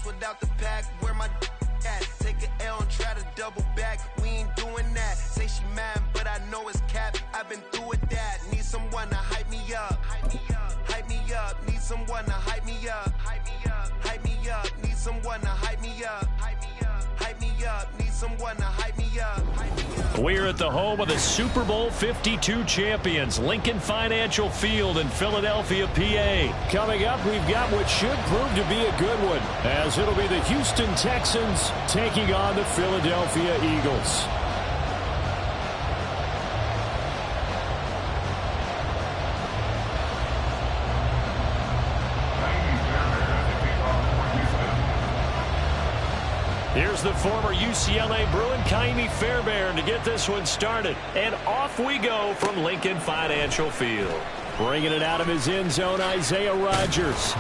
lost without the pack. Where my at? Take an L and try to double back. We ain't doing that. Say she mad, but I know it's cap. I've been through with that. Need someone to hype me up. Hype me up. Hype me up. Need someone to hype me up. Hype me up. Hype me up. Need someone to hype me up. Hype me up. Hype me up. Need someone to hype me up. Hype me up. We're at the home of the Super Bowl 52 champions, Lincoln Financial Field in Philadelphia, PA. Coming up, we've got what should prove to be a good one, as it'll be the Houston Texans taking on the Philadelphia Eagles. Here's the former UCLA Bruin, Kaimi Fairbairn, to get this one started. And off we go from Lincoln Financial Field. Bringing it out of his end zone, Isaiah Rodgers.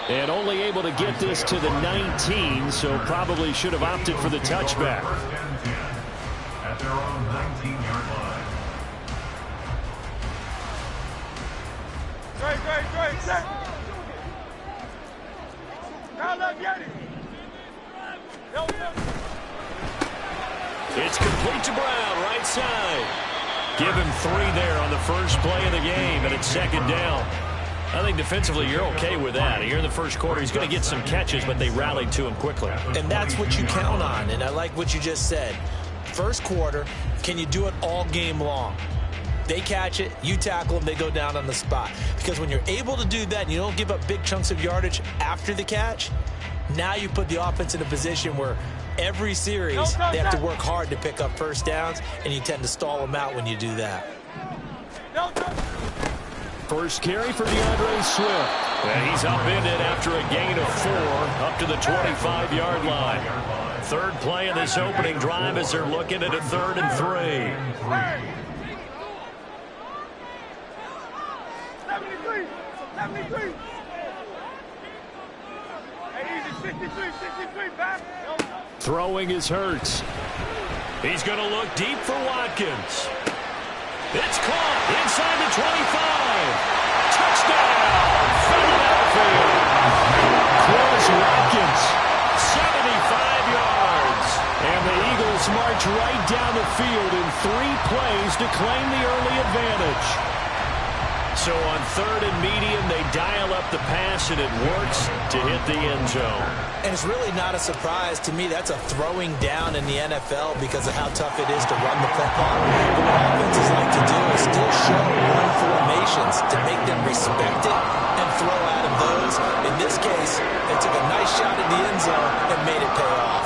And only able to get this to the 19, so probably should have opted for the touchback. At their own 19-yard line. Great, set. Now let's get it. It's complete to Brown, right side. Give him 3 there on the first play of the game, and it's second down. I think defensively you're okay with that. Here in the first quarter, he's going to get some catches, but they rallied to him quickly. And that's what you count on, and I like what you just said. First quarter, can you do it all game long? They catch it, you tackle them, they go down on the spot. Because when you're able to do that and you don't give up big chunks of yardage after the catch, now you put the offense in a position where every series they have to work hard to pick up first downs, and you tend to stall them out when you do that. First carry for DeAndre Swift. And he's upended after a gain of 4 up to the 25-yard line. Third play in this opening drive as they're looking at a 3rd and 3. 73. 63, back. Throwing is Hurts. He's going to look deep for Watkins. It's caught inside the 25. Touchdown, Philadelphia. Chris Watkins. 75 yards. And the Eagles march right down the field in 3 plays to claim the early advantage. So on 3rd and medium, they dial up the pass, and it works to hit the end zone. And it's really not a surprise to me. That's a throwing down in the NFL because of how tough it is to run the football. But what offenses like to do is still show run formations to make them respect it and throw out of those. In this case, they took a nice shot at the end zone and made it pay off.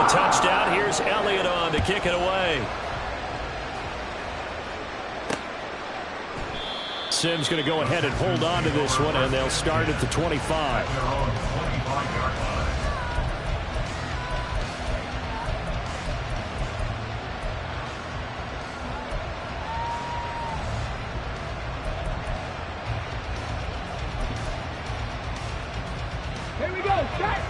Touchdown. Here's Elliott on to kick it away. Sims going to go ahead and hold on to this one, and they'll start at the 25. Here we go, set.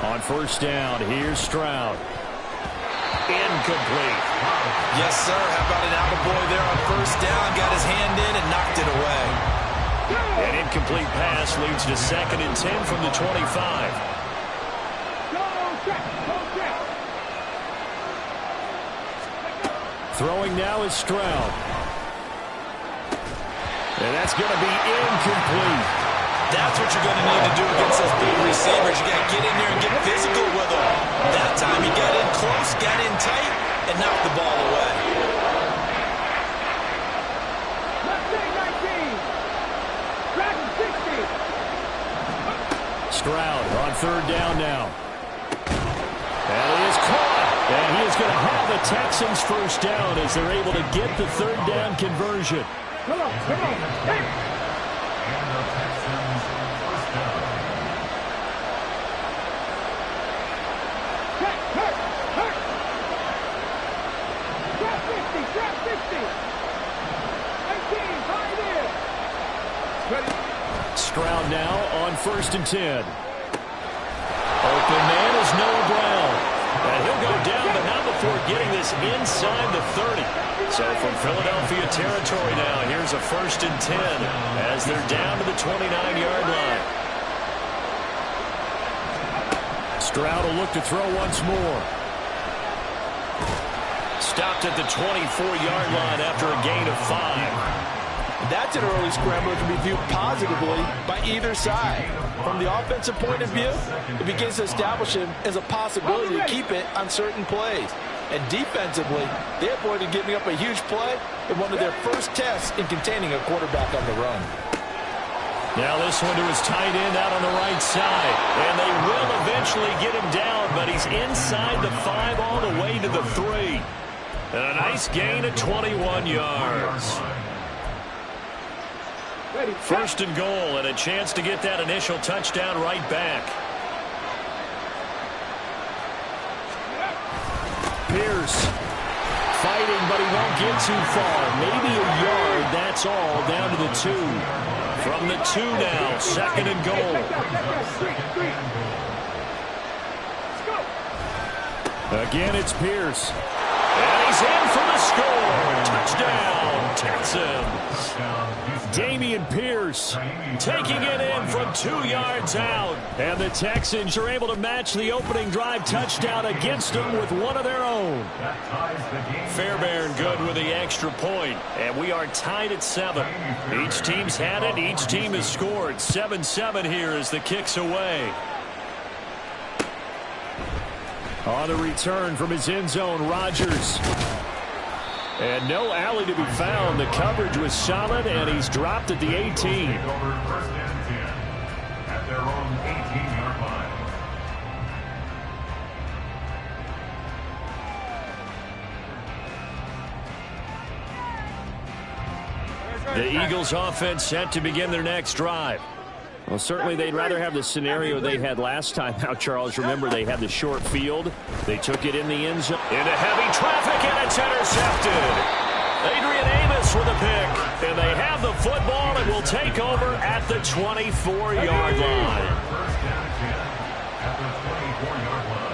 On first down, here's Stroud. Incomplete. Yes, sir. How about an attaboy there on first down? Got his hand in and knocked it away. An incomplete pass leads to 2nd and 10 from the 25. Throwing now is Stroud. And that's going to be incomplete. That's what you're going to need to do against those big receivers. You got to get in there and get physical with them. That time he got in close, got in tight, and knocked the ball away. Stroud on 3rd down now. And he is caught. And he is going to have the Texans first down as they're able to get the 3rd down conversion. Come on. Hey. Stroud now on 1st and 10. Open man is Noah Brown. And he'll go before getting this inside the 30. So from Philadelphia territory now, here's a 1st and 10 as they're down to the 29-yard line. Stroud will look to throw once more. Stopped at the 24-yard line after a gain of 5. That's an early scrambler to be viewed positively by either side. From the offensive point of view, it begins to establish him as a possibility to keep it on certain plays. And defensively, they avoided giving up a huge play in one of their first tests in containing a quarterback on the run. Now this one to his tight end out on the right side. And they will eventually get him down, but he's inside the 5 all the way to the 3. And a nice gain of 21 yards. 1st and goal, and a chance to get that initial touchdown right back. Pierce fighting, but he won't get too far. Maybe a yard, that's all, down to the 2. From the 2 now, 2nd and goal. Again, it's Pierce. And he's in for the score. Touchdown, Texans. Dameon Pierce Taking it in from 2 yards out. and the Texans are able to match the opening drive touchdown against them with one of their own. Fairbairn good with the extra point, and we are tied at 7. Each team's had it. Each team has scored. 7-7 here as the kick's away. On the return from his end zone, Rodgers. And no alley to be found. The coverage was solid, and he's dropped at the 18. Over 1st and 10 at their own 18-yard line. The Eagles offense set to begin their next drive. Well, certainly they'd rather have the scenario they had last time out, Charles. Remember, they had the short field. They took it in the end zone. Into heavy traffic, and it's intercepted. Adrian Amos with a pick, and they have the football and will take over at the 24-yard line. 1st and 10 at the 24-yard line.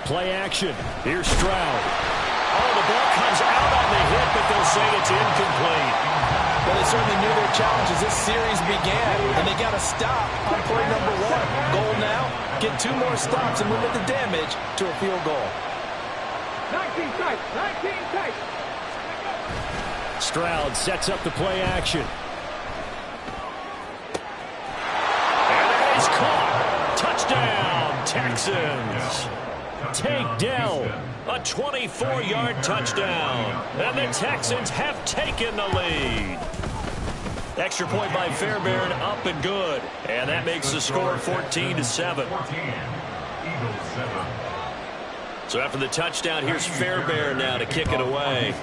Play action. Here's Stroud. Oh, the ball comes out on the hit, but they'll say it's incomplete. Well, they certainly knew their challenge as this series began, and they got to stop on play number 1. Goal now, get 2 more stops and limit the damage to a field goal. 19 tight, 19 tight. Stroud sets up the play action. And it is caught. Touchdown, Texans. Take Dell, a 24-yard touchdown, and the Texans have taken the lead. Extra point by Fairbairn, up and good, and that makes the score 14-7. 14, Eagles 7. So after the touchdown, here's Fairbairn now to kick it away.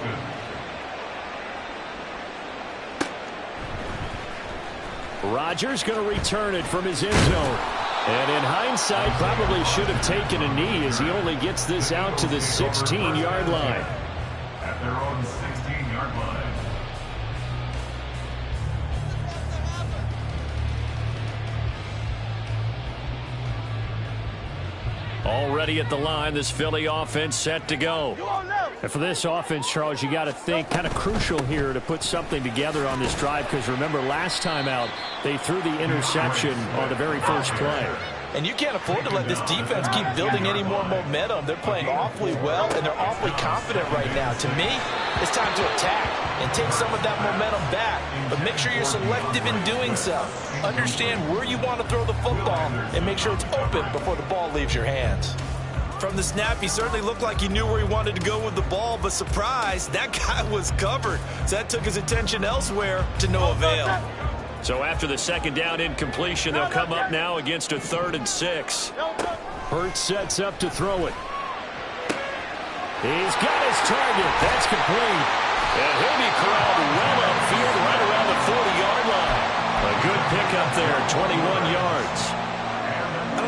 Rodgers going to return it from his end zone. And in hindsight, probably should have taken a knee as he only gets this out to the 16-yard line. At their own 16-yard line. Already at the line, this Philly offense set to go. And for this offense, Charles, you got to think kind of crucial here to put something together on this drive, because remember last time out they threw the interception on the very first play. And you can't afford to let this defense keep building any more momentum. They're playing awfully well, and they're awfully confident right now. To me, it's time to attack and take some of that momentum back. But make sure you're selective in doing so. Understand where you want to throw the football and make sure it's open before the ball leaves your hands. From the snap, he certainly looked like he knew where he wanted to go with the ball, but surprise, that guy was covered. So that took his attention elsewhere to no avail. So after the second down incompletion, they'll come up now against a 3rd and 6. Hurts sets up to throw it. He's got his target. That's complete. And he'll be corralled well upfield right around the 40-yard line. A good pickup there, 21 yards.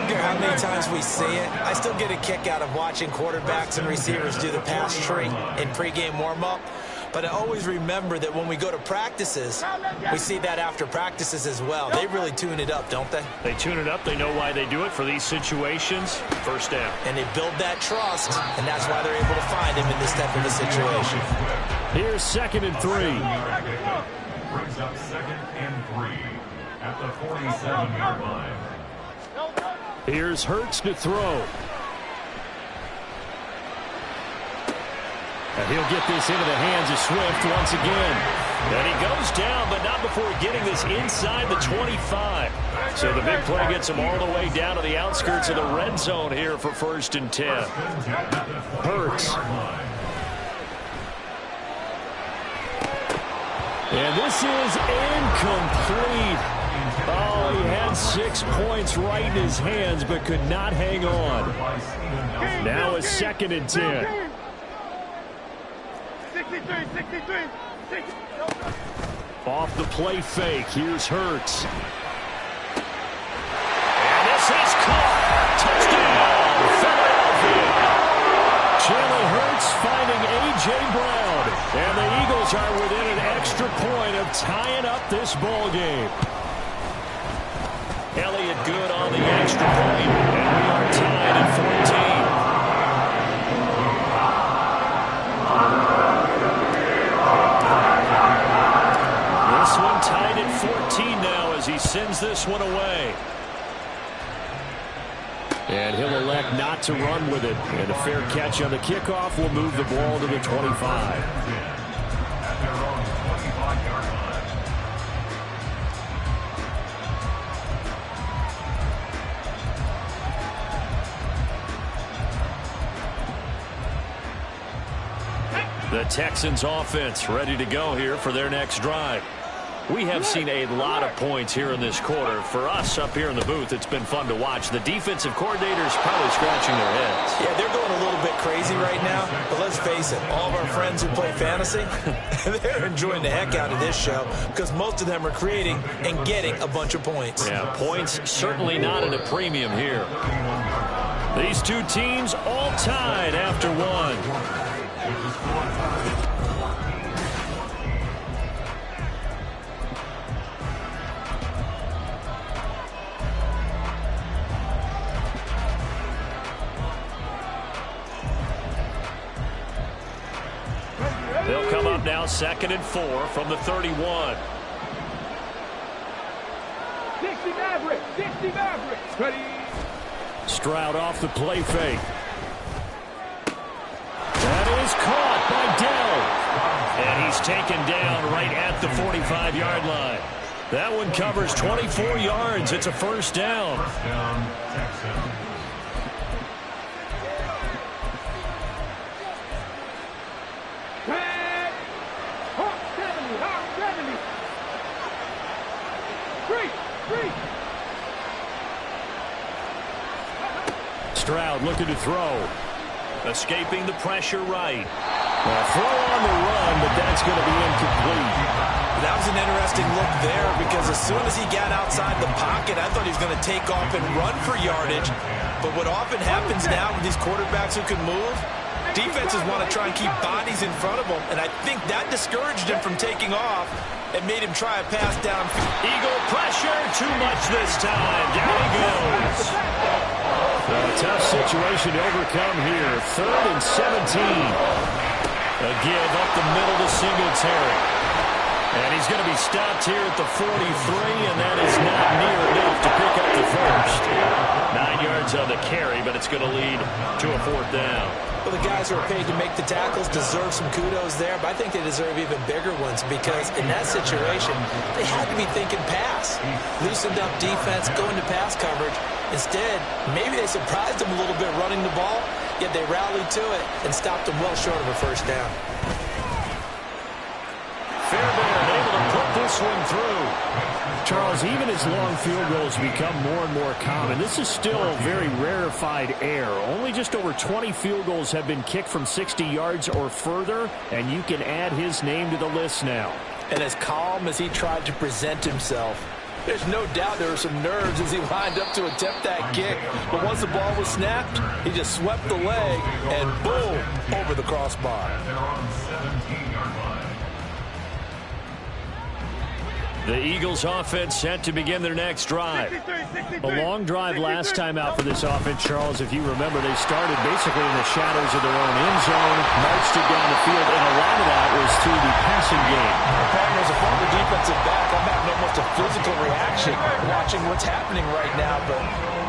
don't care how many times we see it. I still get a kick out of watching quarterbacks and receivers do the pass tree in pregame warm-up. But I always remember that when we go to practices, we see that after practices as well. They really tune it up, don't they? They tune it up. They know why they do it for these situations. First down. And they build that trust, and that's why they're able to find him in this type of a situation. Here's 2nd and 3. Brings up 2nd and 3 at the 47-yard line. Here's Hurts to throw. And he'll get this into the hands of Swift once again. And he goes down, but not before getting this inside the 25. So the big play gets him all the way down to the outskirts of the red zone here for 1st and 10. Hurts. And this is incomplete. Oh, he had 6 points right in his hands, but could not hang on. Now it's 2nd and 10. 63. Off the play fake, here's Hurts. And this is caught. Touchdown, Philadelphia. Jalen Hurts finding A.J. Brown. And the Eagles are within an extra point of tying up this ball game. Elliott good on the extra point. And we are tied at 14. This one tied at 14 now as he sends this one away. And he'll elect not to run with it. And a fair catch on the kickoff will move the ball to the 25. At their own 25-yard line. The Texans offense ready to go here for their next drive. We have seen a lot of points here in this quarter. For us up here in the booth, it's been fun to watch. The defensive coordinators probably scratching their heads. Yeah, they're going a little bit crazy right now. But let's face it, all of our friends who play fantasy, they're enjoying the heck out of this show because most of them are creating and getting a bunch of points. Yeah, points certainly not at a premium here. These two teams all tied after one. They'll come up now 2nd and 4 from the 31. 60 Maverick. Ready. Stroud off the play fake. That is caught by Dell. And he's taken down right at the 45-yard line. That one covers 24 yards. It's a first down. First down, Texans. Stroud looking to throw. Escaping the pressure right. Well, throw on the run, but that's going to be incomplete. That was an interesting look there because as soon as he got outside the pocket, I thought he was going to take off and run for yardage. But what often happens now with these quarterbacks who can move, defenses want to try and keep bodies in front of them, and I think that discouraged him from taking off and made him try a pass down. Eagle pressure, too much this time. Down he goes. A tough situation to overcome here. 3rd and 17. A give up the middle to Singletary. And he's going to be stopped here at the 43, and that is not near enough to pick up the first. 9 yards on the carry, but it's going to lead to a 4th down. Well, the guys who are paid to make the tackles deserve some kudos there, but I think they deserve even bigger ones because in that situation, they had to be thinking pass. Loosened up defense, going to pass coverage. Instead, maybe they surprised them a little bit running the ball, yet they rallied to it and stopped them well short of a first down. Fairbairn able to put this one through. Charles, even as long field goals become more and more common, this is still a very rarefied air. Only just over 20 field goals have been kicked from 60 yards or further, and you can add his name to the list now. And as calm as he tried to present himself, There's no doubt there were some nerves as he lined up to attempt that kick. But once the ball was snapped, he just swept the leg and boom, over the crossbar. The Eagles offense set to begin their next drive. A long drive last time out for this offense, Charles. If you remember, they started basically in the shadows of their own end zone, marched it down the field, and a lot of that was through the passing game. As a former defensive back, I'm having almost a physical reaction watching what's happening right now. But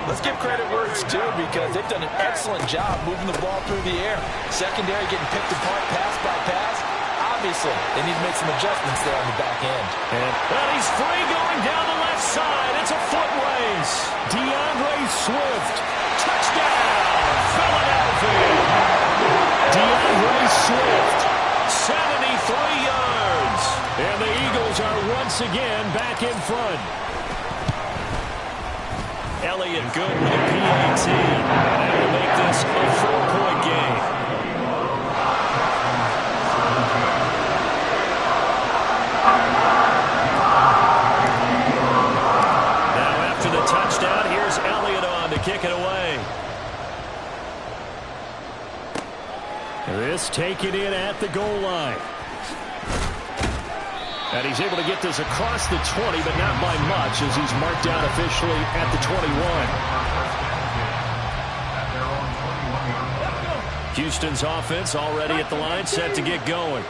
let's give credit where it's due because they've done an excellent job moving the ball through the air. Secondary getting picked apart pass by pass. Obviously, they need to make some adjustments there on the back end. And he's free going down the left side. It's a foot race. DeAndre Swift. Touchdown, Philadelphia. DeAndre Swift, 73 yards. And the Eagles are once again back in front. Elliott good with a PAT. And that will make this a 4-point game. Touchdown. Here's Elliott on to kick it away. This taken in at the goal line. And he's able to get this across the 20, but not by much as he's marked down officially at the 21. Houston's offense already at the line, set to get going.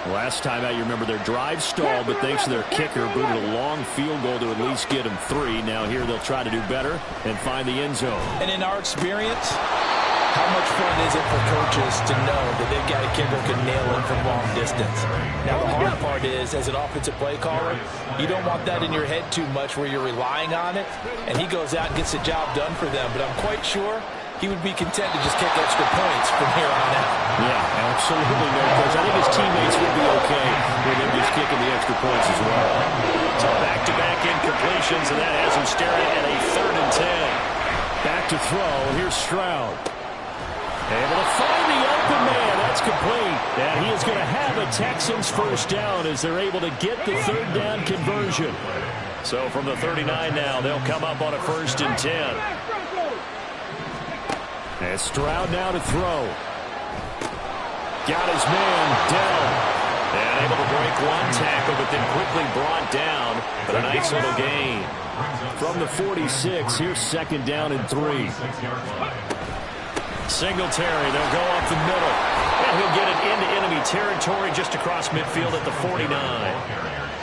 Last time out, you remember their drive stalled, but thanks to their kicker, booted a long field goal to at least get them 3. Now here they'll try to do better and find the end zone. And in our experience, how much fun is it for coaches to know that they've got a kicker who can nail it from long distance? Now the hard part is, as an offensive play caller, you don't want that in your head too much where you're relying on it, and he goes out and gets the job done for them. But I'm quite sure he would be content to just kick extra points from here on out. Yeah, absolutely, no coach. I think his teammates would be okay with him just kicking the extra points as well. So back-to-back incompletions, and that has him staring at a 3rd and 10. Back to throw. Here's Stroud. Able to find the open man. That's complete. And he is going to have a Texans first down as they're able to get the 3rd down conversion. So from the 39 now, they'll come up on a 1st and 10. And Stroud now to throw. Got his man, Dell. And able to break one tackle, but then quickly brought down. But a nice little gain. From the 46, here's 2nd down and 3. Singletary, they'll go up the middle. And he'll get it into enemy territory just across midfield at the 49.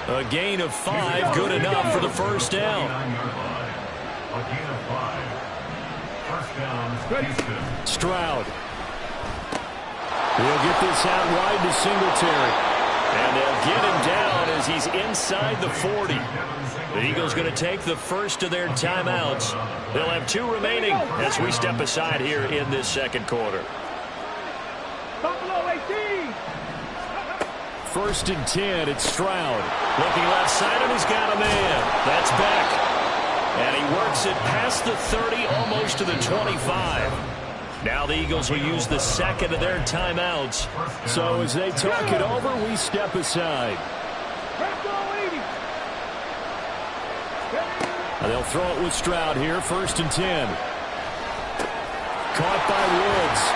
A gain of 5, good enough for the first down. Stroud. He'll get this out wide to Singletary. And they'll get him down as he's inside the 40. The Eagles going to take the first of their timeouts. They'll have 2 remaining as we step aside here in this 2nd quarter. 1st and 10, it's Stroud. Looking left side, and he's got a man. That's Beck. And he works it past the 30, almost to the 25. Now the Eagles will use the 2nd of their timeouts. So as they talk it over, we step aside. And they'll throw it with Stroud here, 1st and 10. Caught by Woods.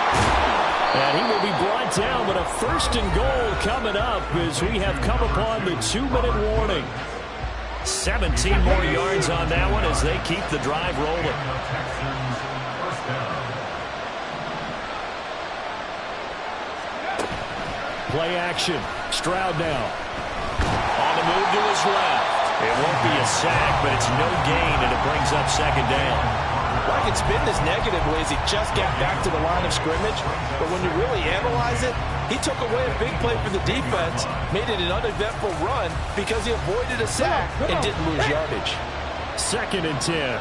And he will be brought down, but a 1st and goal coming up as we have come upon the 2-minute warning. 17 more yards on that one as they keep the drive rolling. Play action. Stroud now. On the move to his left. It won't be a sack, but it's no gain, and it brings up 2nd down. Well, I can spin this negatively as he just got back to the line of scrimmage, but when you really analyze it, he took away a big play for the defense, made it an uneventful run because he avoided a sack and didn't lose yardage. 2nd and 10.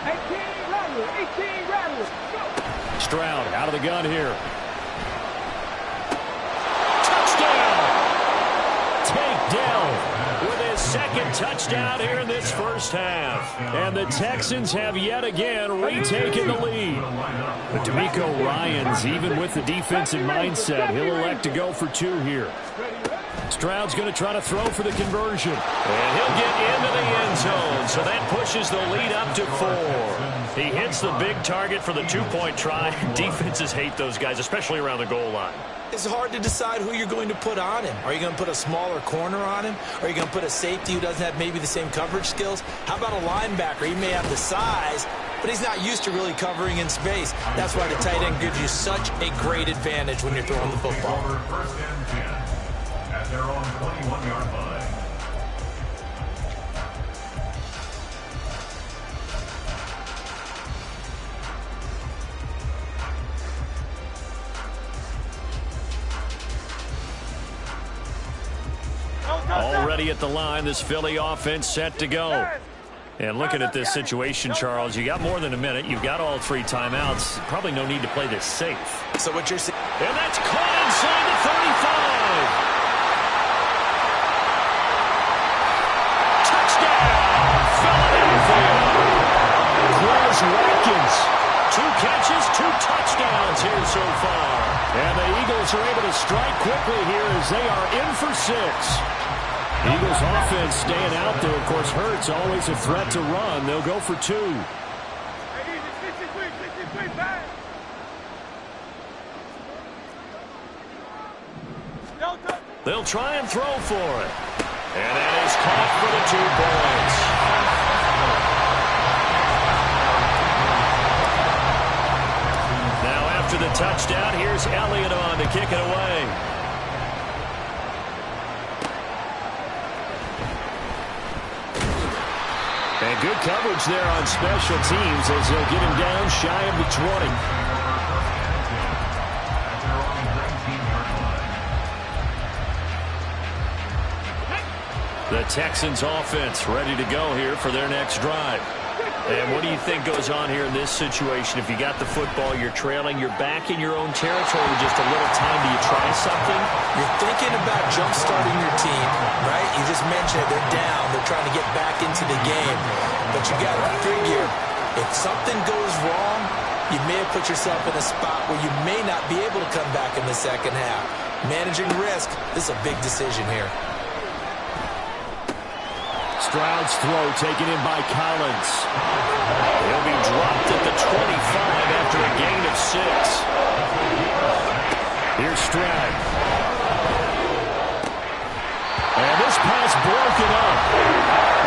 18 rattle. Stroud out of the gun here. Down with his 2nd touchdown here in this first half. And the Texans have yet again retaken the lead. But DeMeco Ryans, even with the defensive mindset, he'll elect to go for 2 here. Stroud's going to try to throw for the conversion. And he'll get into the end zone, so that pushes the lead up to 4. He hits the big target for the 2-point try. Defenses hate those guys, especially around the goal line. It's hard to decide who you're going to put on him. Are you going to put a smaller corner on him? Are you going to put a safety who doesn't have maybe the same coverage skills? How about a linebacker? He may have the size, but he's not used to really covering in space. That's why the tight end gives you such a great advantage when you're throwing the football. First and 10 at their own 21-yard line. Already at the line, this Philly offense set to go. And looking at this situation, Charles, you got more than a minute. You've got all 3 timeouts. Probably no need to play this safe. So what you're saying... And that's caught inside the 35. Touchdown, Philadelphia. Quez Watkins. 2 catches, 2 touchdowns here so far. And the Eagles are able to strike quickly here as they are in for 6. Eagles offense staying out there. Of course, Hurts always a threat to run. They'll go for 2. They'll try and throw for it. And that is caught for the 2 points. Now after the touchdown, here's Elliott on to kick it away. And good coverage there on special teams as they'll get him down shy of the 20. The Texans offense ready to go here for their next drive. And what do you think goes on here in this situation? If you got the football, you're trailing, you're back in your own territory with just a little time. Do you try something? You're thinking about jump-starting your team, right? You just mentioned it. They're down. They're trying to get back into the game. But you got to figure, if something goes wrong, you may have put yourself in a spot where you may not be able to come back in the second half. Managing risk, this is a big decision here. Stroud's throw taken in by Collins. He'll be dropped at the 25 after a gain of 6. Here's Stroud. And this pass broken up.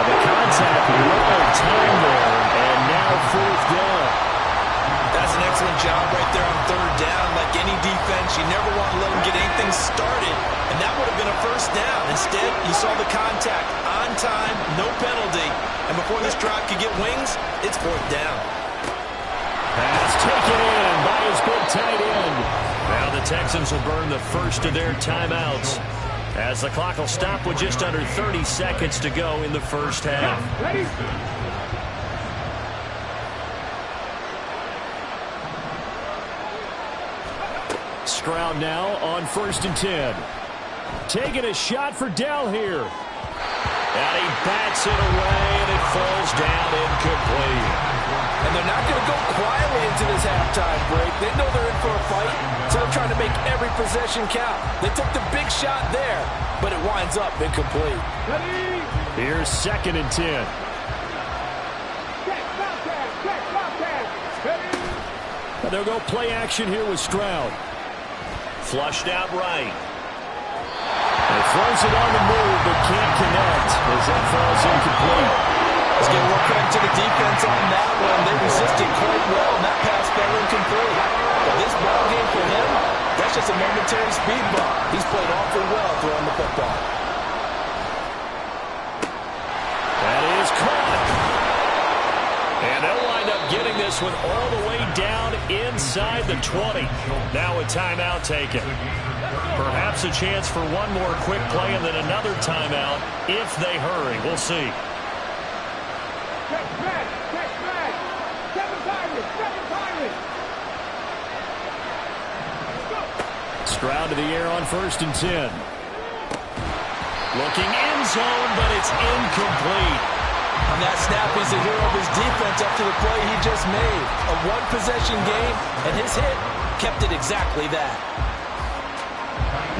The contact well timed there, and now 4th down. That's an excellent job right there on 3rd down. Like any defense, you never want to let them get anything started, and that would have been a 1st down. Instead, you saw the contact on time, no penalty, and before this drive could get wings, it's 4th down. Pass taken in by his big tight end. Now the Texans will burn the first of their timeouts as the clock will stop with just under 30 seconds to go in the first half. Ready? Stroud now on 1st and 10. Taking a shot for Dell here. And he bats it away, and it falls down incomplete. And they're not going to go quietly into this halftime break. They know they're in for a fight, so they're trying to make every possession count. They took the big shot there, but it winds up incomplete. Ready? Here's 2nd and 10. Check, Bobcat. Ready? And they'll go play action here with Stroud. Flushed out right. And throws it on the move, but can't connect as that falls incomplete. Let's give more credit to the defense on that one. They resisted quite well, and that pass fell incomplete. But this ball game for him, that's just a momentary speed bump. He's played awfully well throwing the football. That is caught. And they'll wind up getting this one all the way down inside the 20. Now a timeout taken. Perhaps a chance for one more quick play and then another timeout if they hurry. We'll see. Check back. 7 Pirates. Stroud to the air on 1st and 10. Looking end zone, but it's incomplete. On that snap, he's the hero of his defense up to the play he just made. A one-possession game, and his hit kept it exactly that.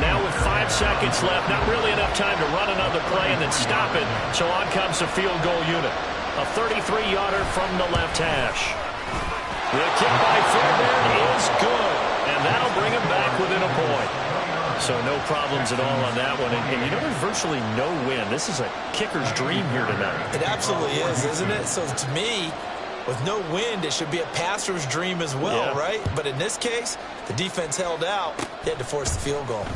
Now with 5 seconds left, not really enough time to run another play and then stop it. So on comes the field goal unit. A 33-yarder from the left hash. The kick by Fairbairn is good, and that'll bring him back within a point. So no problems at all on that one. And you know, there's virtually no wind. This is a kicker's dream here tonight. It absolutely is, isn't it? So to me, with no wind, it should be a passer's dream as well, right? But in this case, the defense held out. They had to force the field goal.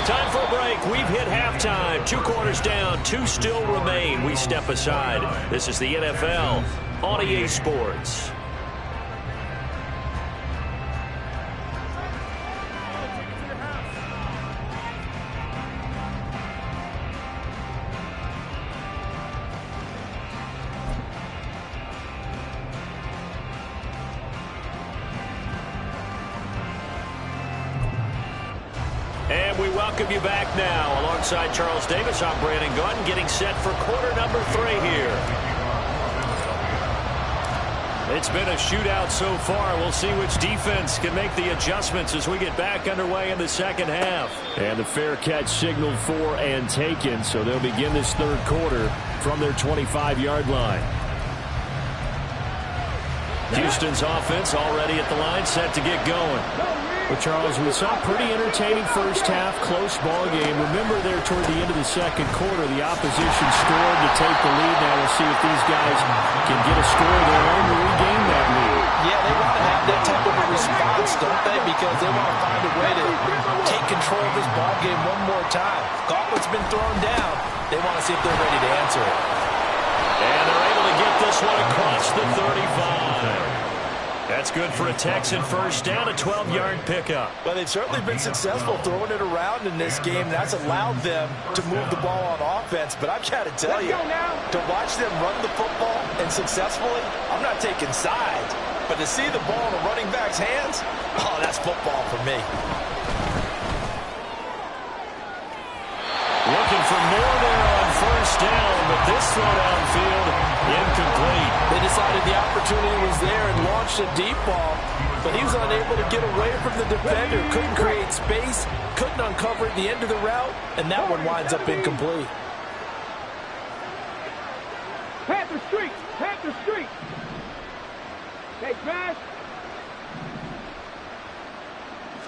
Time for a break. We've hit halftime. 2 quarters down. 2 still remain. We step aside. This is the NFL on EA Sports. And we welcome you back now. Alongside Charles Davis, I'm Brandon Gunn, getting set for quarter number 3 here. It's been a shootout so far. We'll see which defense can make the adjustments as we get back underway in the second half. And the fair catch signaled for and taken, so they'll begin this third quarter from their 25-yard line. Houston's offense already at the line, set to get going. Well, Charles, we saw a pretty entertaining first half, close ball game. Remember there toward the end of the second quarter, the opposition scored to take the lead. Now we'll see if these guys can get a score of their own to regain that lead. Yeah, they want to have that type of a response, don't they? Because they want to find a way to take control of this ball game one more time. Gauntlet's been thrown down. They want to see if they're ready to answer it. And they're able to get this one across the 35. That's good for a Texan first down, a 12-yard pickup. Well, they've certainly been successful throwing it around in this game. That's allowed them to move the ball on offense. But I've got to tell you, to watch them run the football and successfully, I'm not taking sides. But to see the ball in a running back's hands, oh, that's football for me. Looking for more there on first down, but this throw downfield, incomplete. They decided the opportunity was there and launched a deep ball, but he was unable to get away from the defender, couldn't create space, couldn't uncover at the end of the route, and that one winds up incomplete. Panther Street! Panther Street! Hey, smash!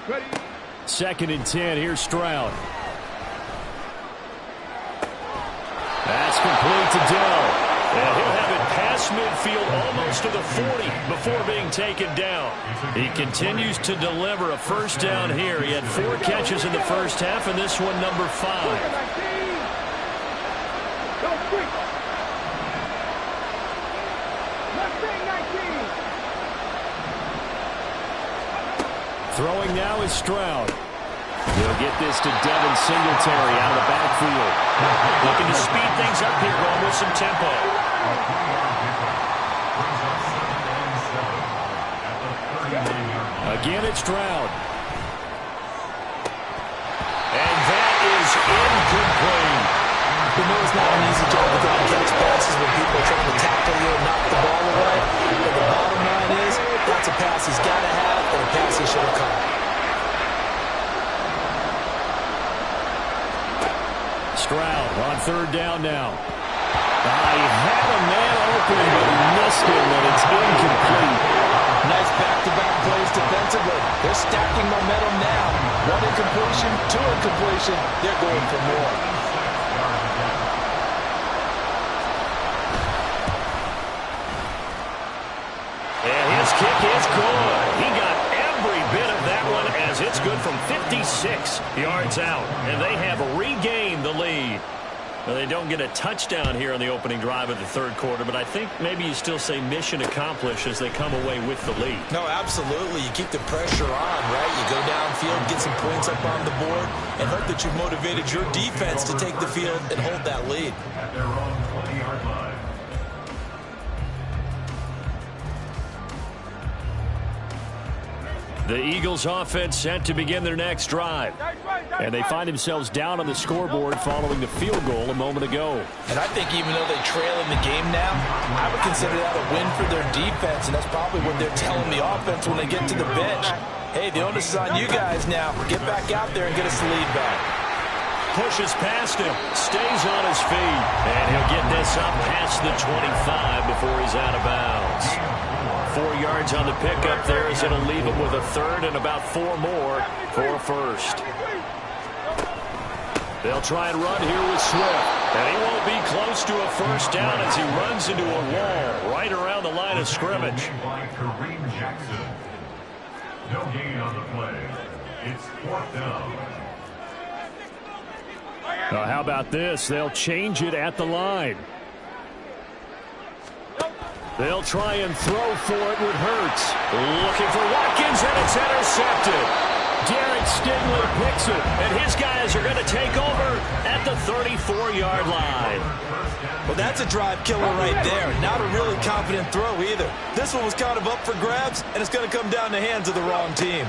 Ready? 2nd and 10. Here's Stroud. That's complete to Dell. And he'll have it past midfield almost to the 40 before being taken down. He continues to deliver a first down here. He had 4 catches in the first half, and this one number 5. Throwing now is Stroud. He'll get this to Devin Singletary out of the backfield. Looking to speed things up here, going with some tempo. Again, it's Stroud. And that is incomplete. You know it's not an easy job to throw and catch passes when people are trying to tackle you and knock the ball away. But the bottom line is, that's a pass he's got to have and a pass he should have caught. Stroud on 3rd down now. He had a man open, but he missed him, and it's incomplete. Nice back-to-back plays defensively. They're stacking momentum now. 1 incompletion, 2 incompletion. They're going for more. And his kick is good. He got every bit of that one as it's good from 56 yards out. And they have regained the lead. Well, they don't get a touchdown here on the opening drive of the third quarter, but I think maybe you still say mission accomplished as they come away with the lead. No, absolutely. You keep the pressure on, right? You go downfield, get some points up on the board, and hope that you've motivated your defense to take the field and hold that lead. At their own 20-yard line. The Eagles offense set to begin their next drive. And they find themselves down on the scoreboard following the field goal a moment ago. And I think even though they trail in the game now, I would consider that a win for their defense, and that's probably what they're telling the offense when they get to the bench. Hey, the onus is on you guys now. Get back out there and get us the lead back. Pushes past him, stays on his feet, and he'll get this up past the 25 before he's out of bounds. 4 yards on the pickup there as it'll leave him with a third and about 4 more for a first. They'll try and run here with Swift, and he won't be close to a first down as he runs into a wall right around the line of scrimmage. No gain on the play. It's 4th down. How about this? They'll change it at the line. They'll try and throw for it with Hurts. Looking for Watkins, and it's intercepted. Derek Stingley picks it, and his guys are going to take over at the 34-yard line. Well, that's a drive killer right there. Not a really confident throw either. This one was kind of up for grabs, and it's going to come down the hands of the wrong team.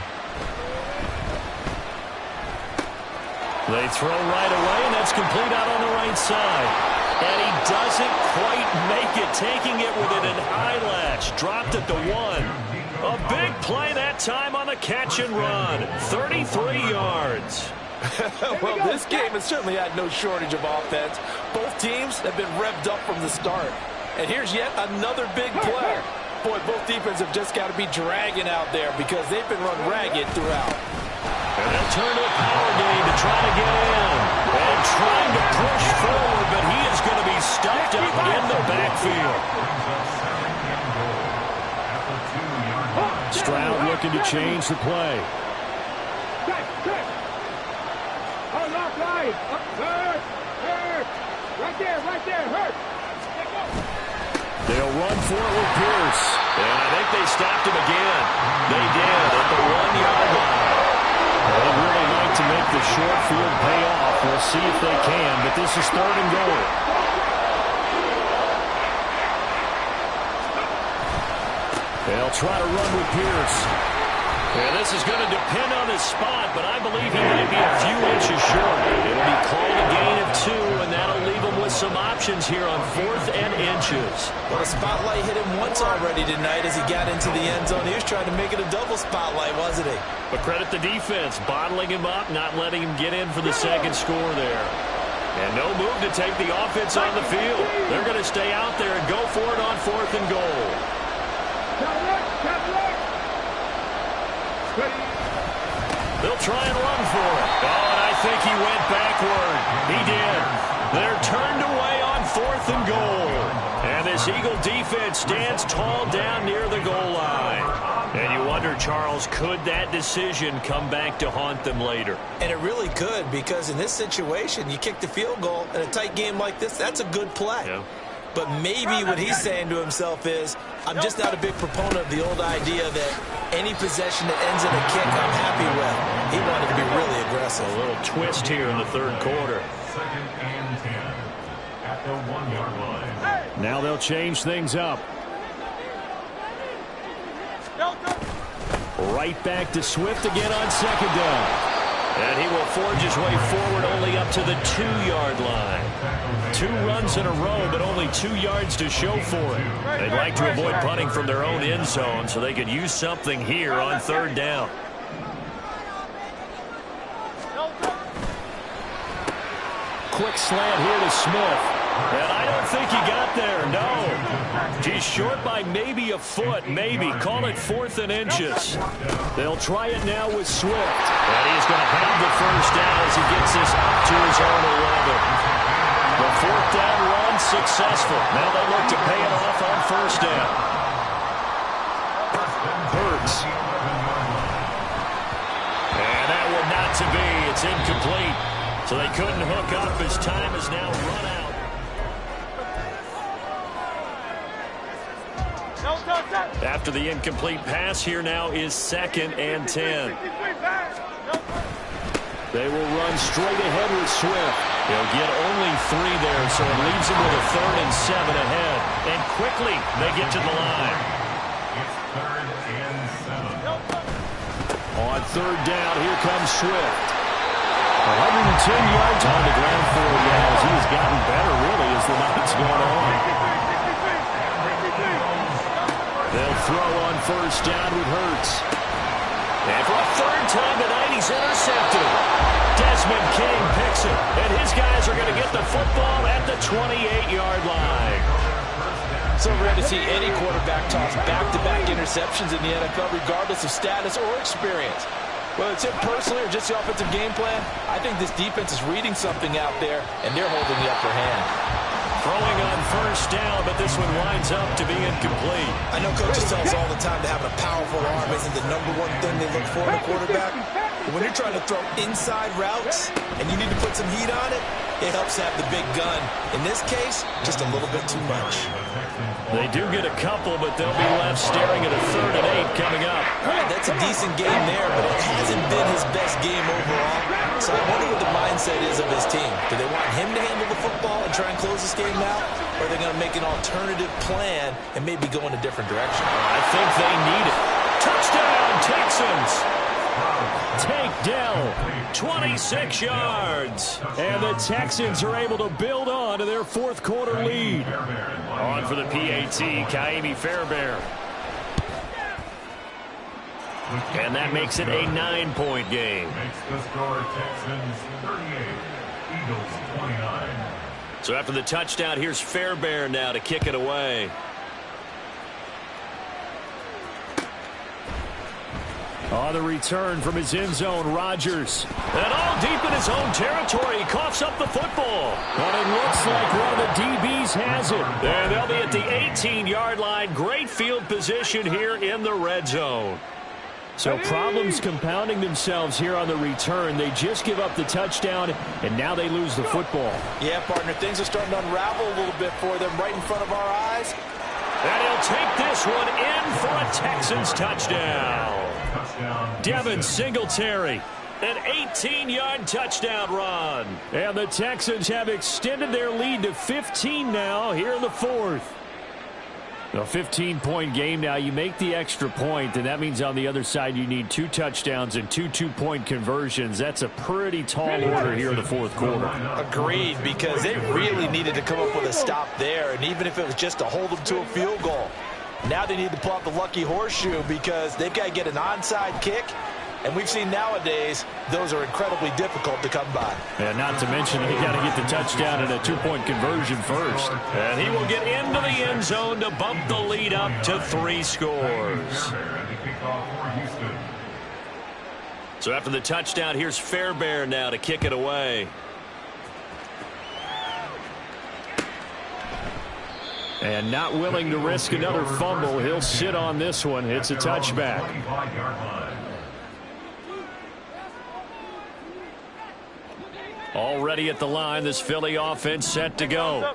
They throw right away, and that's complete out on the right side. And he doesn't quite make it, taking it within an eyelash. Dropped at the 1. A big play that time on the catch and run. 33 yards. Well, this game has certainly had no shortage of offense. Both teams have been revved up from the start. And here's yet another big play. Boy, both defenses have just got to be dragging out there because they've been run ragged throughout. And they'll turn to a power game to try to get in. And trying to push forward, but he is going to be stuffed up in the backfield. Stroud looking to change the play. They'll run for it with Pierce. And I think they stopped him again. They did at the 1-yard line. They'd really like to make the short field pay off. We'll see if they can, but this is 3rd and goal. They'll try to run with Pierce. And this is going to depend on his spot, but I believe he might be a few inches short. It'll be called a gain of 2, and that'll leave him with some options here on 4th and inches. Well, the spotlight hit him once already tonight as he got into the end zone. He was trying to make it a double spotlight, wasn't he? But credit the defense, bottling him up, not letting him get in for the second score there. And no move to take the offense on the field. They're going to stay out there and go for it on 4th and goal. They'll try and run for it. Oh, and I think he went backward. He did. They're turned away on 4th and goal. And this Eagle defense stands tall down near the goal line. And you wonder, Charles, could that decision come back to haunt them later? And it really could, because in this situation, you kick the field goal in a tight game like this, that's a good play. Yeah. But maybe what he's saying to himself is, I'm just not a big proponent of the old idea that any possession that ends in a kick I'm happy with. He wanted to be really aggressive. A little twist here in the 3rd quarter. 2nd and 10 at the 1-yard line. Now they'll change things up. Right back to Swift again on 2nd down. And he will forge his way forward only up to the 2-yard line. 2 runs in a row, but only 2 yards to show for it. They'd like to avoid punting from their own end zone so they could use something here on 3rd down. Quick slant here to Smith. And I don't think he got there, no. He's short by maybe a foot, maybe. Call it 4th and inches. They'll try it now with Swift. And he's going to have the first down as he gets this up to his own 11. The 4th down run successful. Now they look to pay it off on 1st down. Hurts. And that one not to be. It's incomplete. So they couldn't hook up. His time is now run out. After the incomplete pass, here now is 2nd and 10. They will run straight ahead with Swift. They'll get only 3 there, so it leaves them with a 3rd and 7 ahead. And quickly, they get to the line. It's 3rd and 7. third down, here comes Swift. 110 yards on the ground for him as he has gotten better, really, as the night's gone on. They'll throw on first down with Hurts. And for a third time tonight, he's intercepted. Desmond King picks it, and his guys are going to get the football at the 28-yard line. So rare to see any quarterback toss back-to-back interceptions in the NFL, regardless of status or experience. Whether it's him personally or just the offensive game plan, I think this defense is reading something out there, and they're holding the upper hand. Throwing on first down, but this one winds up to be incomplete. I know coaches tell us all the time that having a powerful arm isn't the number one thing they look for in a quarterback. But when you're trying to throw inside routes and you need to put some heat on it, it helps have the big gun. In this case, just a little bit too much. They do get a couple, but they'll be left staring at a 3rd and 8 coming up. All right, that's a decent game there, but it hasn't been his best game overall. So I wonder what the mindset is of his team. Do they want him to handle the football and try and close this game out? Or are they going to make an alternative plan and maybe go in a different direction? I think they need it. Touchdown, Texans! Take Dell, 26 yards. And the Texans are able to build on to their 4th quarter lead. On for the PAT, Kaimi Fairbairn. And that makes it a 9-point game. Makes the score Texans 38, Eagles 29. So after the touchdown, here's Fairbairn now to kick it away. On the return from his end zone, Rodgers. And all deep in his own territory, he coughs up the football. But it looks like one of the DBs has it. And they'll be at the 18-yard line. Great field position here in the red zone. So problems compounding themselves here on the return. They just give up the touchdown, and now they lose the football. Yeah, partner, things are starting to unravel a little bit for them right in front of our eyes. And he'll take this one in for a Texans touchdown. Devin Singletary, an 18-yard touchdown run. And the Texans have extended their lead to 15 now here in the 4th. A 15-point game now. You make the extra point, and that means on the other side you need 2 touchdowns and 2 two-point conversions. That's a pretty tall order here in the 4th quarter. Agreed, because they really needed to come up with a stop there, and even if it was just to hold them to a field goal. Now they need to pull out the lucky horseshoe because they've got to get an onside kick. And we've seen nowadays those are incredibly difficult to come by. And not to mention they got to get the touchdown and a 2-point conversion first. And he will get into the end zone to bump the lead up to 3 scores. So after the touchdown, here's Fairbairn now to kick it away. And not willing to risk another fumble, he'll sit on this one. It's a touchback. Already at the line, this Philly offense set to go.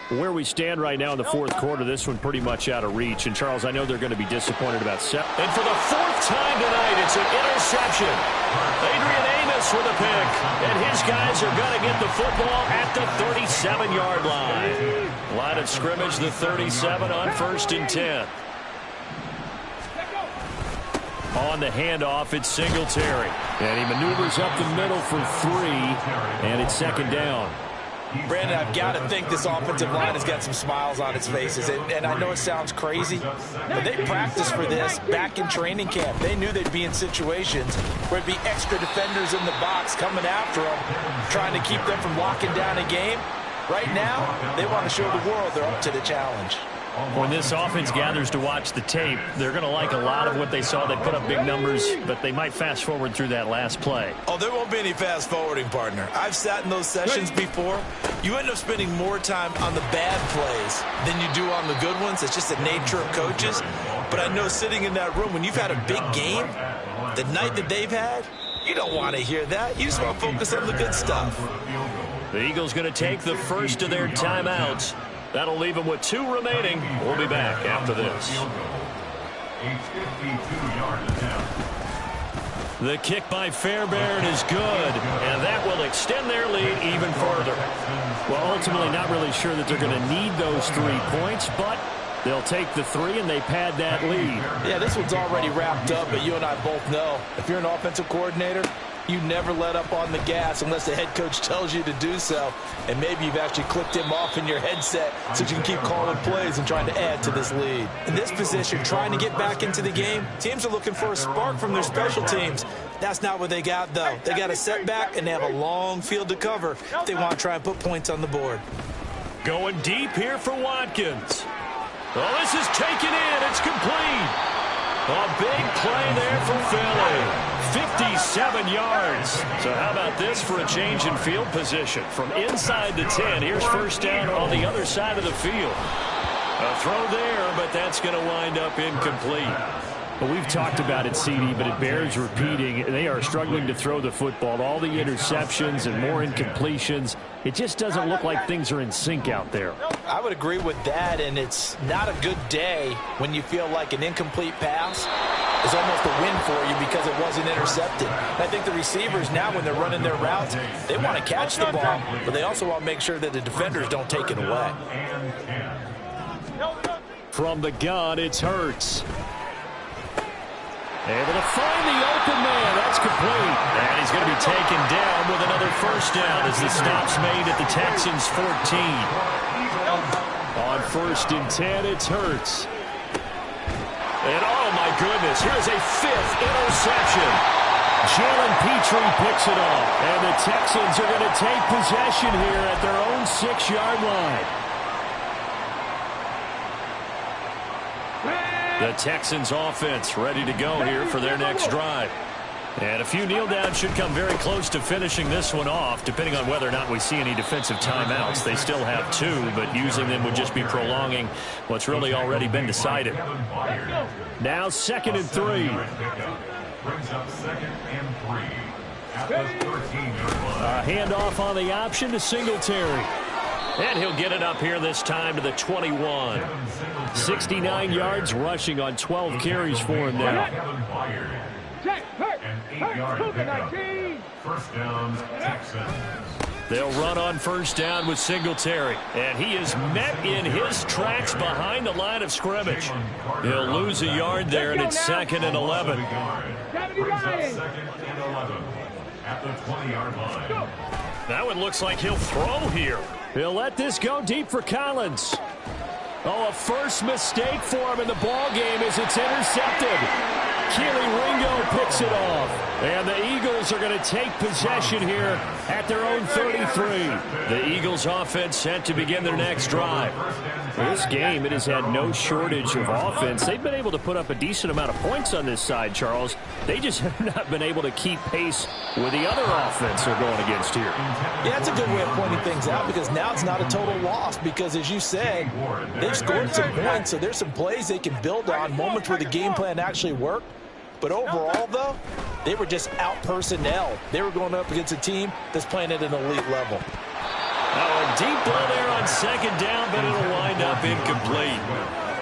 Where we stand right now in the 4th quarter, this one pretty much out of reach. And, Charles, I know they're going to be disappointed about 7. And for the 4th time tonight, it's an interception. Adrian Amos with a pick. And his guys are going to get the football at the 37-yard line. Line of scrimmage, the 37 on 1st and 10. On the handoff, it's Singletary. And he maneuvers up the middle for 3, and it's 2nd down. Brandon, I've got to think this offensive line has got some smiles on its faces. And I know it sounds crazy, but they practiced for this back in training camp. They knew they'd be in situations where it'd be extra defenders in the box coming after them, trying to keep them from locking down a game. Right now, they want to show the world they're up to the challenge. When this offense gathers to watch the tape, they're going to like a lot of what they saw. They put up big numbers, but they might fast forward through that last play. Oh, there won't be any fast forwarding, partner. I've sat in those sessions before. You end up spending more time on the bad plays than you do on the good ones. It's just the nature of coaches. But I know sitting in that room, when you've had a big game, the night that they've had, you don't want to hear that. You just want to focus on the good stuff. The Eagles going to take the first of their timeouts. That'll leave them with 2 remaining. We'll be back after this. The kick by Fairbairn is good, and that will extend their lead even further. Well, ultimately not really sure that they're going to need those 3 points, but They'll take the 3, and they pad that lead. Yeah, this one's already wrapped up, but you and I both know if you're an offensive coordinator, you never let up on the gas unless the head coach tells you to do so. And maybe you've actually clicked him off in your headset so you can keep calling plays and trying to add to this lead. In this position, trying to get back into the game, teams are looking for a spark from their special teams. That's not what they got, though. They got a setback, and they have a long field to cover if they want to try and put points on the board. Going deep here for Watkins. Oh, this is taken in. It's complete. A big play there for Philly. 57 yards. So how about this for a change in field position? From inside the 10, here's first down on the other side of the field. A throw there, but that's going to wind up incomplete. Well, we've talked about it, CD, but it bears repeating. They are struggling to throw the football. All the interceptions and more incompletions. It just doesn't look like things are in sync out there. I would agree with that, and it's not a good day when you feel like an incomplete pass is almost a win for you because it wasn't intercepted. And I think the receivers now, when they're running their routes, they want to catch the ball, but they also want to make sure that the defenders don't take it away. From the gun, it's Hurts. Able to find the open man. That's complete. And he's going to be taken down with another first down as the stop's made at the Texans' 14. On first and 10, it's Hurts. And oh my goodness, here's a 5th interception. Jalen Petrie picks it off. And the Texans are going to take possession here at their own 6-yard line. The Texans offense ready to go here for their next drive. And a few kneel downs should come very close to finishing this one off, depending on whether or not we see any defensive timeouts. They still have 2, but using them would just be prolonging what's really already been decided. Now 2nd and 3. Brings up 2nd and 3 at the 13-yard line. A handoff on the option to Singletary. And he'll get it up here this time to the 21. 69 yards rushing on 12 carries for him now. Check, hurt, An 8-yard pickup. First down, Texans. They'll run on first down with Singletary. And he is met in his tracks behind the line of scrimmage. He'll lose a yard there, and it's 2nd and 11. Brings up 2nd and 11 at the 20-yard line. That one looks like he'll throw here. He'll let this go deep for Collins. Oh, a first mistake for him in the ball game as it's intercepted. Keely Ringo picks it off. And the Eagles are going to take possession here at their own 33. The Eagles offense set to begin their next drive. This game, it has had no shortage of offense. They've been able to put up a decent amount of points on this side, Charles. They just have not been able to keep pace with the other offense they're going against here. Yeah, that's a good way of pointing things out because now it's not a total loss because, as you said, they've scored some points, so there's some plays they can build on, moments where the game plan actually worked. But overall, though, they were just out-personnel. They were going up against a team that's playing at an elite level. Oh, a deep ball there on 2nd down, but it'll wind up incomplete.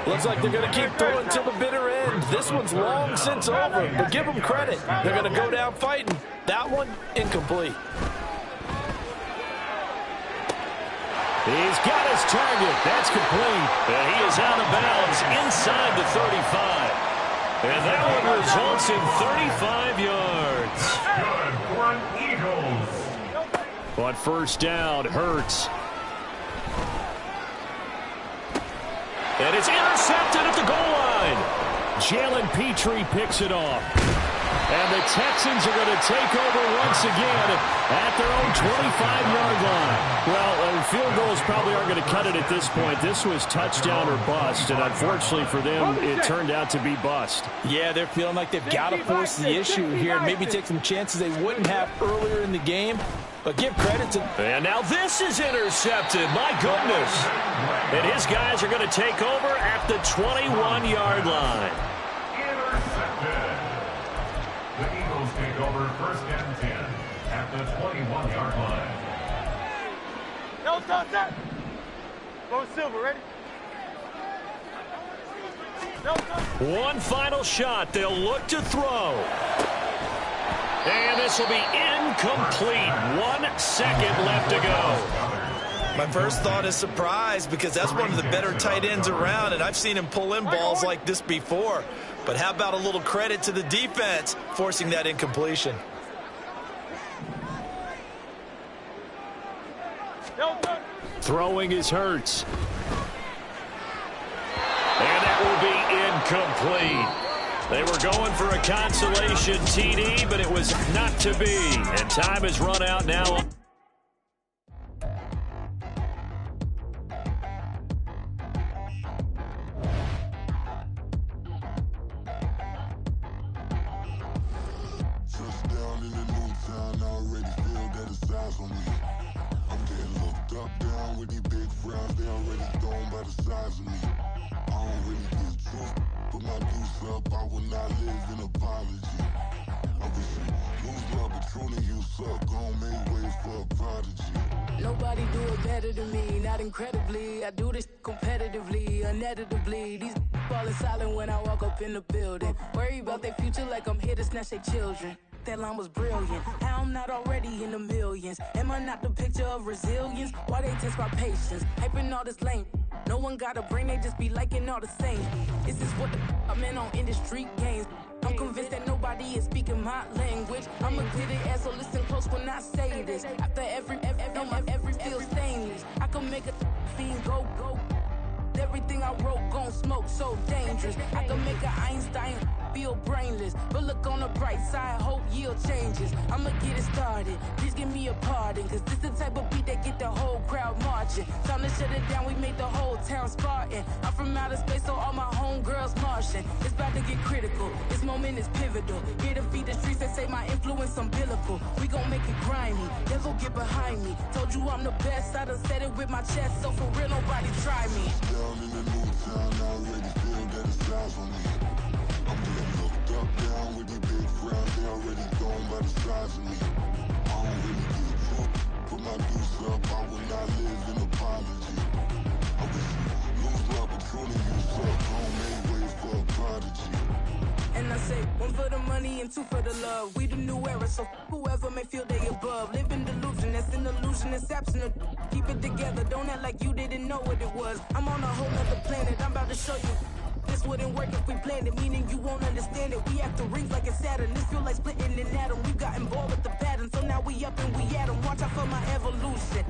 Looks like they're going to keep throwing till the bitter end. This one's long since over, but give them credit. They're going to go down fighting. That one, incomplete. He's got his target. That's complete. And he is out of bounds inside the 35. And that one results in 35 yards. Good for an Eagles. On first down, Hurts. And it's intercepted at the goal line. Jalen Petrie picks it off. And the Texans are going to take over once again at their own 25-yard line. Well, field goals probably aren't going to cut it at this point. This was touchdown or bust, and unfortunately for them, it turned out to be bust. Yeah, they're feeling like they've got to force the issue here and maybe take some chances they wouldn't have earlier in the game. But give credit to... And now this is intercepted. My goodness. And his guys are going to take over at the 21-yard line. Intercepted. The Eagles take over 1st and 10 at the 21-yard line. No, stop that. Go Silver, ready? No, stop. One final shot. They'll look to throw. And this will be incomplete. 1 second left to go. My first thought is surprise, because that's one of the better tight ends around, and I've seen him pull in balls like this before. But how about a little credit to the defense forcing that incompletion? Throwing is Hurts. And that will be incomplete. They were going for a consolation TD, but it was not to be. And time has run out now. Touchdown in the new town, I already feel that it's eyes on me. I'm getting looked up, down with these big frowns, they already thrown by the size of me. I don't really get truth, put my deuce up, I will not live in apology. I wish you lose love, but truly you suck, gon' make way for a prodigy. Nobody do it better than me, not incredibly. I do this competitively, uneditably. These falling silent when I walk up in the building. Worry about their future like I'm here to snatch their children. That line was brilliant. How I'm not already in the millions? Am I not the picture of resilience? Why they test my patience? Hyping all this lame. No one got a brain, they just be liking all the same. This is what the I'm in on industry games. I'm convinced that nobody is speaking my language. I'm a glittered ass, so listen close when I say this. After every feel stainless. I can make a fiend go. Everything I wrote gon' smoke, so dangerous. I can make an Einstein feel brainless. But look on the bright side, hope yield changes. I'ma get it started, please give me a pardon. Cause this the type of beat that get the whole crowd marching. Time to shut it down, we made the whole town Spartan. I'm from outer space, so all my homegirls Martian. It's about to get critical, this moment is pivotal. Here to feed the streets that say my influence umbilical. We gon' make it grimy, devil get behind me. Told you I'm the best, I done said it with my chest. So for real, nobody try me. Down in the new town, I already feel that it's eyes on me. I'm getting looked up, down with these big frowns, they already thrown by the size of me. I don't really get truth, put my deuce up, I will not live in apology. I wish you lose love, but truly you suck, gon' make way for a prodigy. And I say, one for the money and two for the love. We the new era, so whoever may feel they above. Live in delusion, that's an illusion, it's absent of. Keep it together, don't act like you didn't know what it was. I'm on a whole nother planet, I'm about to show you. This wouldn't work if we planned it, meaning you won't understand it. We have to rings like it's Saturn, this feel like splitting an atom. We got involved with the pattern, so now we up and we at 'em. Watch out for my evolution.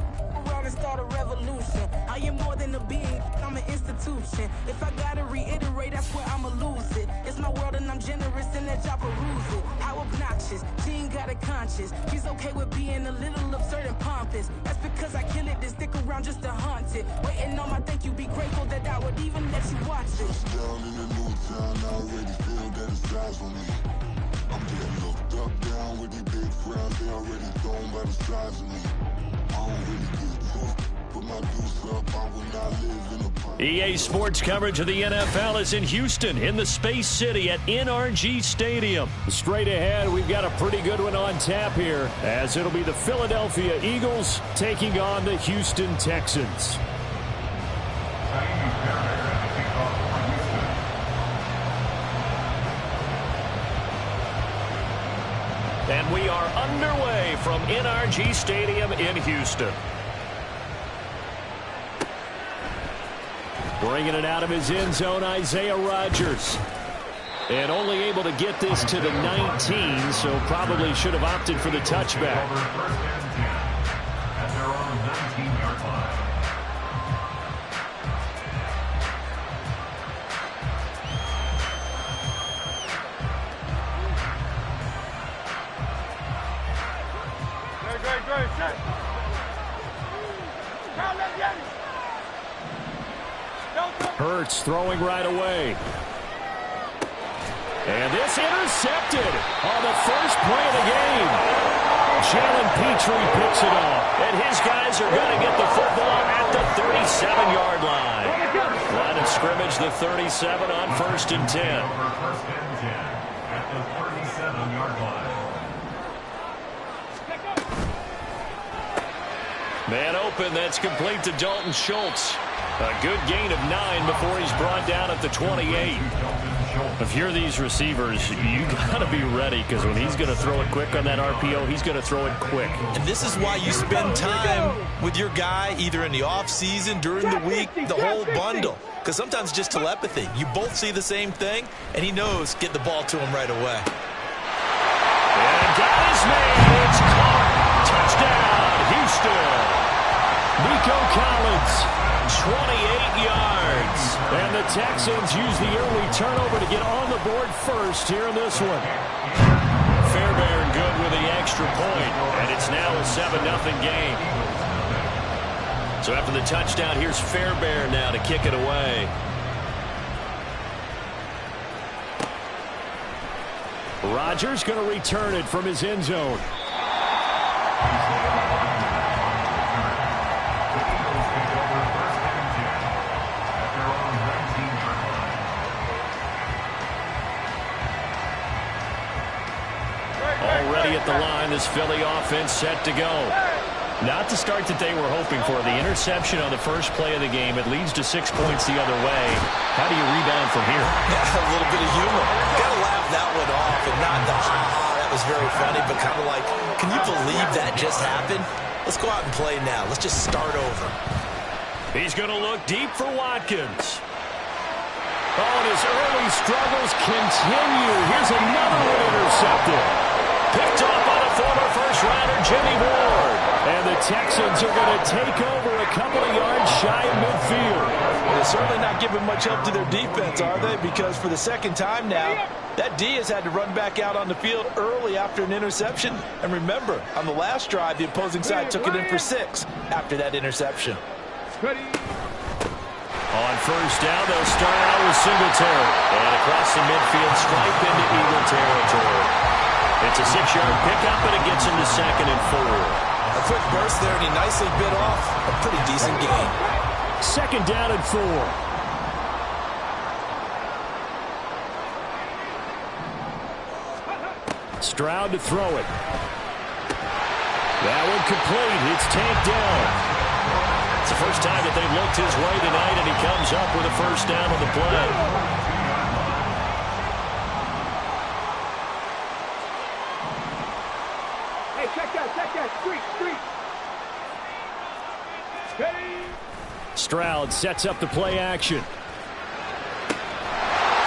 Around and start a revolution. I am more than a being, I'm an institution. If I gotta reiterate, that's where I'ma lose it. It's my world and I'm generous and let y'all peruse it. How obnoxious, she ain't got a conscience. She's okay with being a little absurd and pompous. That's because I kill it, then stick around just to haunt it. Waiting on my thank you, be grateful that I would even let you watch it. Down in the new town, I already feel that it's eyes on me. I'm getting looked up, down with these big frowns, they already thrown by the size of me. I don't really get truth, put my deuce up, I will not live in a EA Sports coverage of the NFL is in Houston, in the Space City at NRG Stadium. Straight ahead, we've got a pretty good one on tap here, as it'll be the Philadelphia Eagles taking on the Houston Texans. And we are underway from NRG Stadium in Houston. Bringing it out of his end zone, Isaiah Rodgers. And only able to get this to the 19, so probably should have opted for the touchback. First and 10 at their own 19-yard line. Great, set. Hurts throwing right away. And this intercepted on the first play of the game. Jalen Petrie picks it off. And his guys are going to get the football at the 37-yard line. Line of scrimmage, the 37 on 1st and 10. Over 1st and 10 at the 37-yard line. Man open, that's complete to Dalton Schultz. A good gain of 9 before he's brought down at the 28. If you're these receivers, you got to be ready, because when he's going to throw it quick on that RPO, he's going to throw it quick. And this is why you spend time with your guy either in the offseason, during the week, the whole bundle. Because sometimes it's just telepathy. You both see the same thing, and he knows get the ball to him right away. And got his man. It's caught. Touchdown, Houston. Nico Collins, 28 yards. And the Texans use the early turnover to get on the board first here in this one. Fairbairn good with the extra point, and it's now a 7-0 game. So after the touchdown, here's Fairbairn now to kick it away. Rodgers going to return it from his end zone. Already at the line, this Philly offense set to go. Not the start that they were hoping for. The interception on the first play of the game, it leads to 6 points the other way. How do you rebound from here? Yeah, a little bit of humor. Got to laugh that one off, and not the that was very funny, but kind of like, can you believe that just happened? Let's go out and play now. Let's just start over. He's going to look deep for Watkins. Oh, and his early struggles continue. Here's another one intercepted. Picked off by the former first-rounder Jimmy Ward. And the Texans are going to take over a couple of yards shy of midfield. They're certainly not giving much help to their defense, are they? Because for the second time now, that D has had to run back out on the field early after an interception. And remember, on the last drive, the opposing side took it in for 6 after that interception. On first down, they'll start out with Singletary. And across the midfield, stripe into Eagle territory. It's a 6-yard pickup, and it gets him to 2nd and 4. A quick burst there, and he nicely bit off a pretty decent gain. 2nd down and 4. Stroud to throw it. That one complete. It's tanked down. It's the first time that they've looked his way tonight, and he comes up with a first down on the play. Hey, check that. Street. Stroud sets up the play action. To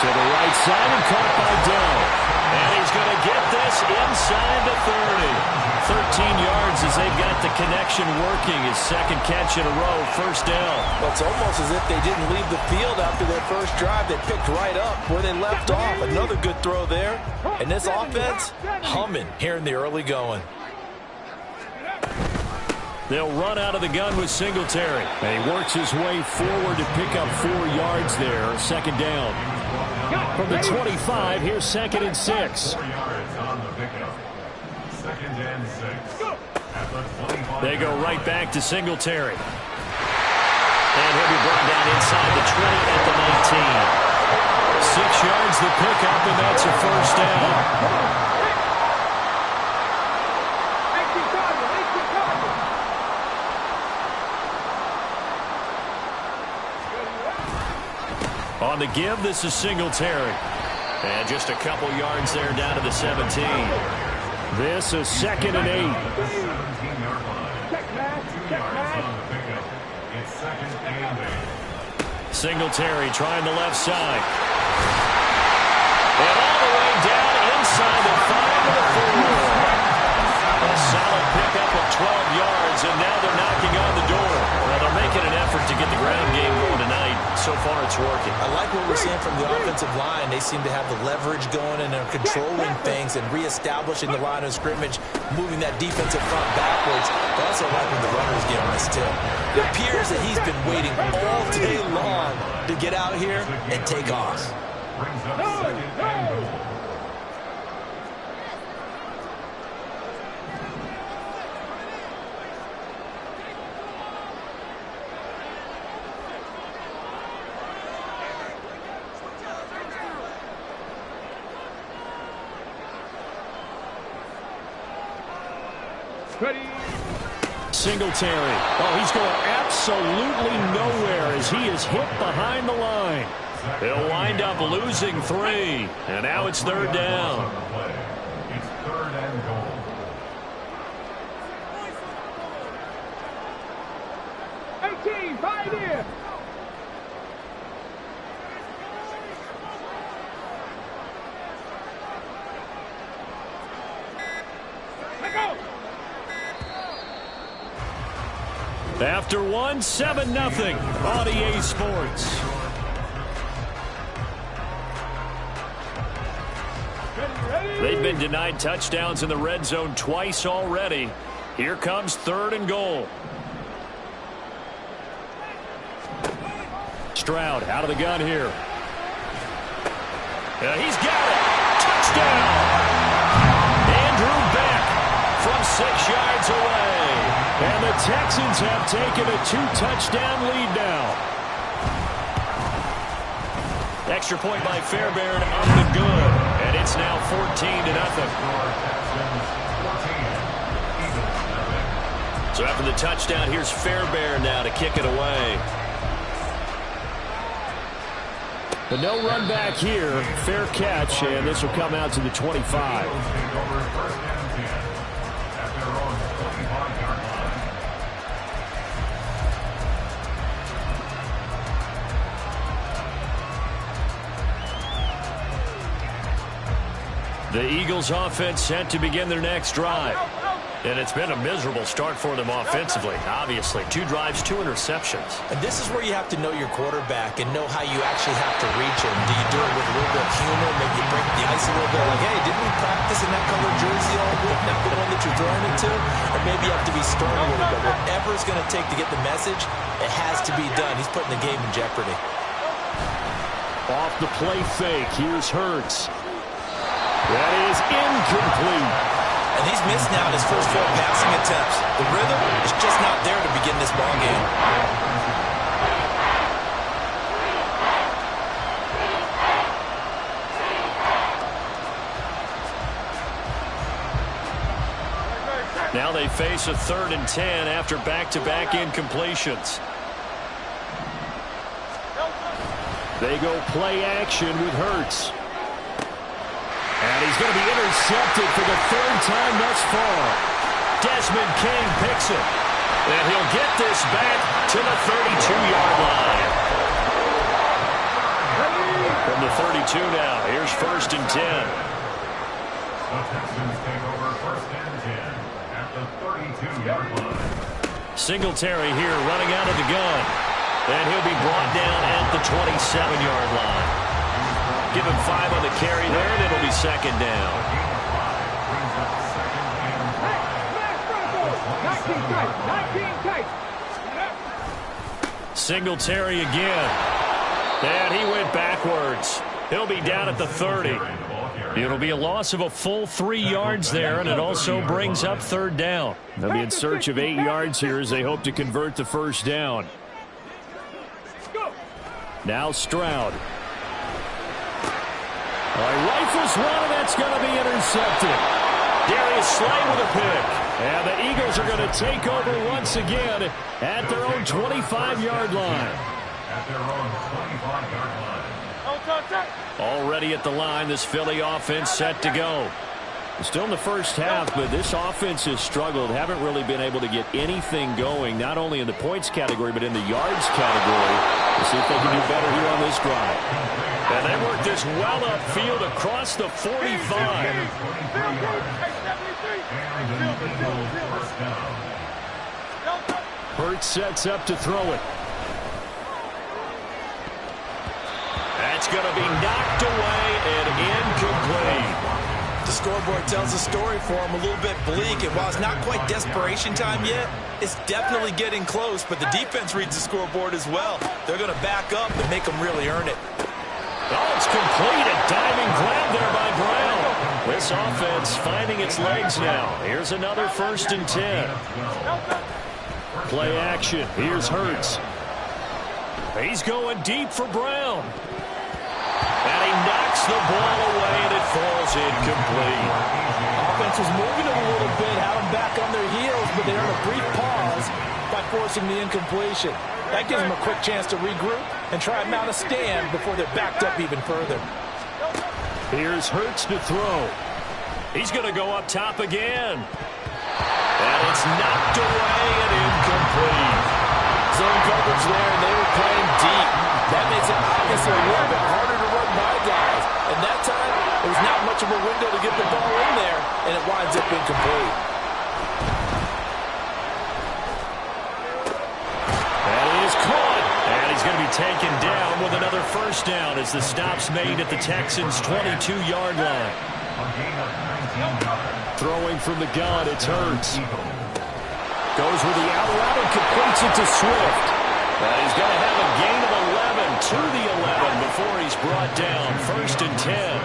the right side and caught by Dell. And he's going to get this inside the 30. 13 yards as they've got the connection working. His 2nd catch in a row, first down. Well, it's almost as if they didn't leave the field after their first drive. They picked right up where they left off. Another good throw there. And this offense, humming here in the early going. They'll run out of the gun with Singletary. And he works his way forward to pick up 4 yards there. 2nd down. From the 25, here's 2nd and 6. 4 yards on the pickup. 2nd and 6. At the 25. They go right back to Singletary. And he'll be brought down inside the 20 at the 19. 6 yards the pickup, and that's a first down. On the give, this is Singletary. And just a couple yards there down to the 17. This is 2nd and 8. 17-yard line. 2 yards on the pickup. It's 2nd and 8. Singletary trying the left side. And all the way down inside the 5 to the 4. A solid pickup of 12 yards, and now they're knocking on the door. Well, they're making an effort to get the ground game going tonight. So far, it's working. I like what we're seeing from the offensive line. They seem to have the leverage going, and they're controlling things and reestablishing the line of scrimmage, moving that defensive front backwards. But also like when the runner's giving us tip. It appears that he's been waiting all day long to get out here and take off. Brings up 2nd and goal. Singletary. Oh, he's going absolutely nowhere as he is hit behind the line. He'll wind up losing 3. And now it's 3rd down. It's 3rd and goal. Right here. Let go. After 1, 7-0 on EA Sports. They've been denied touchdowns in the red zone twice already. Here comes 3rd and goal. Stroud out of the gun here. He's got it. Touchdown. Andrew Beck from 6 yards away. And the Texans have taken a 2-touchdown lead now. Extra point by Fairbairn up and good. And it's now 14-0. So after the touchdown, here's Fairbairn now to kick it away. But no run back here. Fair catch, and this will come out to the 25. The Eagles offense set to begin their next drive. And it's been a miserable start for them offensively, obviously. 2 drives, 2 interceptions. And this is where you have to know your quarterback and know how you actually have to reach him. Do you do it with a little bit of humor, maybe you break the ice a little bit, like, hey, didn't we practice in that colored jersey all week, not the one that you're throwing it to? Or maybe you have to be stern a little bit. Whatever it's going to take to get the message, it has to be done. He's putting the game in jeopardy. Off the play fake, here's Hurts. That is incomplete. And he's missed now in his first 4 passing attempts. The rhythm is just not there to begin this ball game. Now they face a 3rd and 10 after back-to-back incompletions. They go play action with Hurts. And he's going to be intercepted for the 3rd time thus far. Desmond King picks it. And he'll get this back to the 32-yard line. From the 32 now, here's 1st and 10. The Texans take over 1st and 10 at the 32-yard line. Singletary here running out of the gun. And he'll be brought down at the 27-yard line. Give him 5 on the carry there, and it'll be 2nd down. Singletary again. And he went backwards. He'll be down at the 30. It'll be a loss of a full 3 yards there, and it also brings up 3rd down. They'll be in search of 8 yards here as they hope to convert the 1st down. Now Stroud. Rifles one, and that's going to be intercepted. Darius Slay with a pick. And the Eagles are going to take over once again at their own 25-yard line. At their own 25-yard line. Already at the line, this Philly offense set to go. Still in the first half, but this offense has struggled. Haven't really been able to get anything going, not only in the points category, but in the yards category. We'll see if they can do better here on this drive. And they work this well upfield across the 45. Hurts sets up to throw it. That's going to be knocked away and incomplete. The scoreboard tells a story for him, a little bit bleak, and while it's not quite desperation time yet, it's definitely getting close, but the defense reads the scoreboard as well. They're going to back up and make them really earn it. Oh, it's complete. A diving grab there by Brown. This offense finding its legs now. Here's another 1st and 10. Play action. Here's Hurts. He's going deep for Brown. And he knocks the ball away, and it falls incomplete. Offense was moving them a little bit, had them back on their heels, but they earned a brief pause by forcing the incompletion. That gives them a quick chance to regroup and try and mount a stand before they're backed up even further. Here's Hurts to throw. He's going to go up top again. And it's knocked away and incomplete. Zone coverage there, and they were playing deep. That makes it obviously a little bit harder to run by guys. And that time, there was not much of a window to get the ball in there, and it winds up incomplete. And he is caught. And he's going to be taken down with another first down as the stop's made at the Texans' 22-yard line. Throwing from the gun, it's Hurts. Goes with the out route and completes it to Swift. And he's going to have a gain of 11 to the 11 before he's brought down. 1st and 10.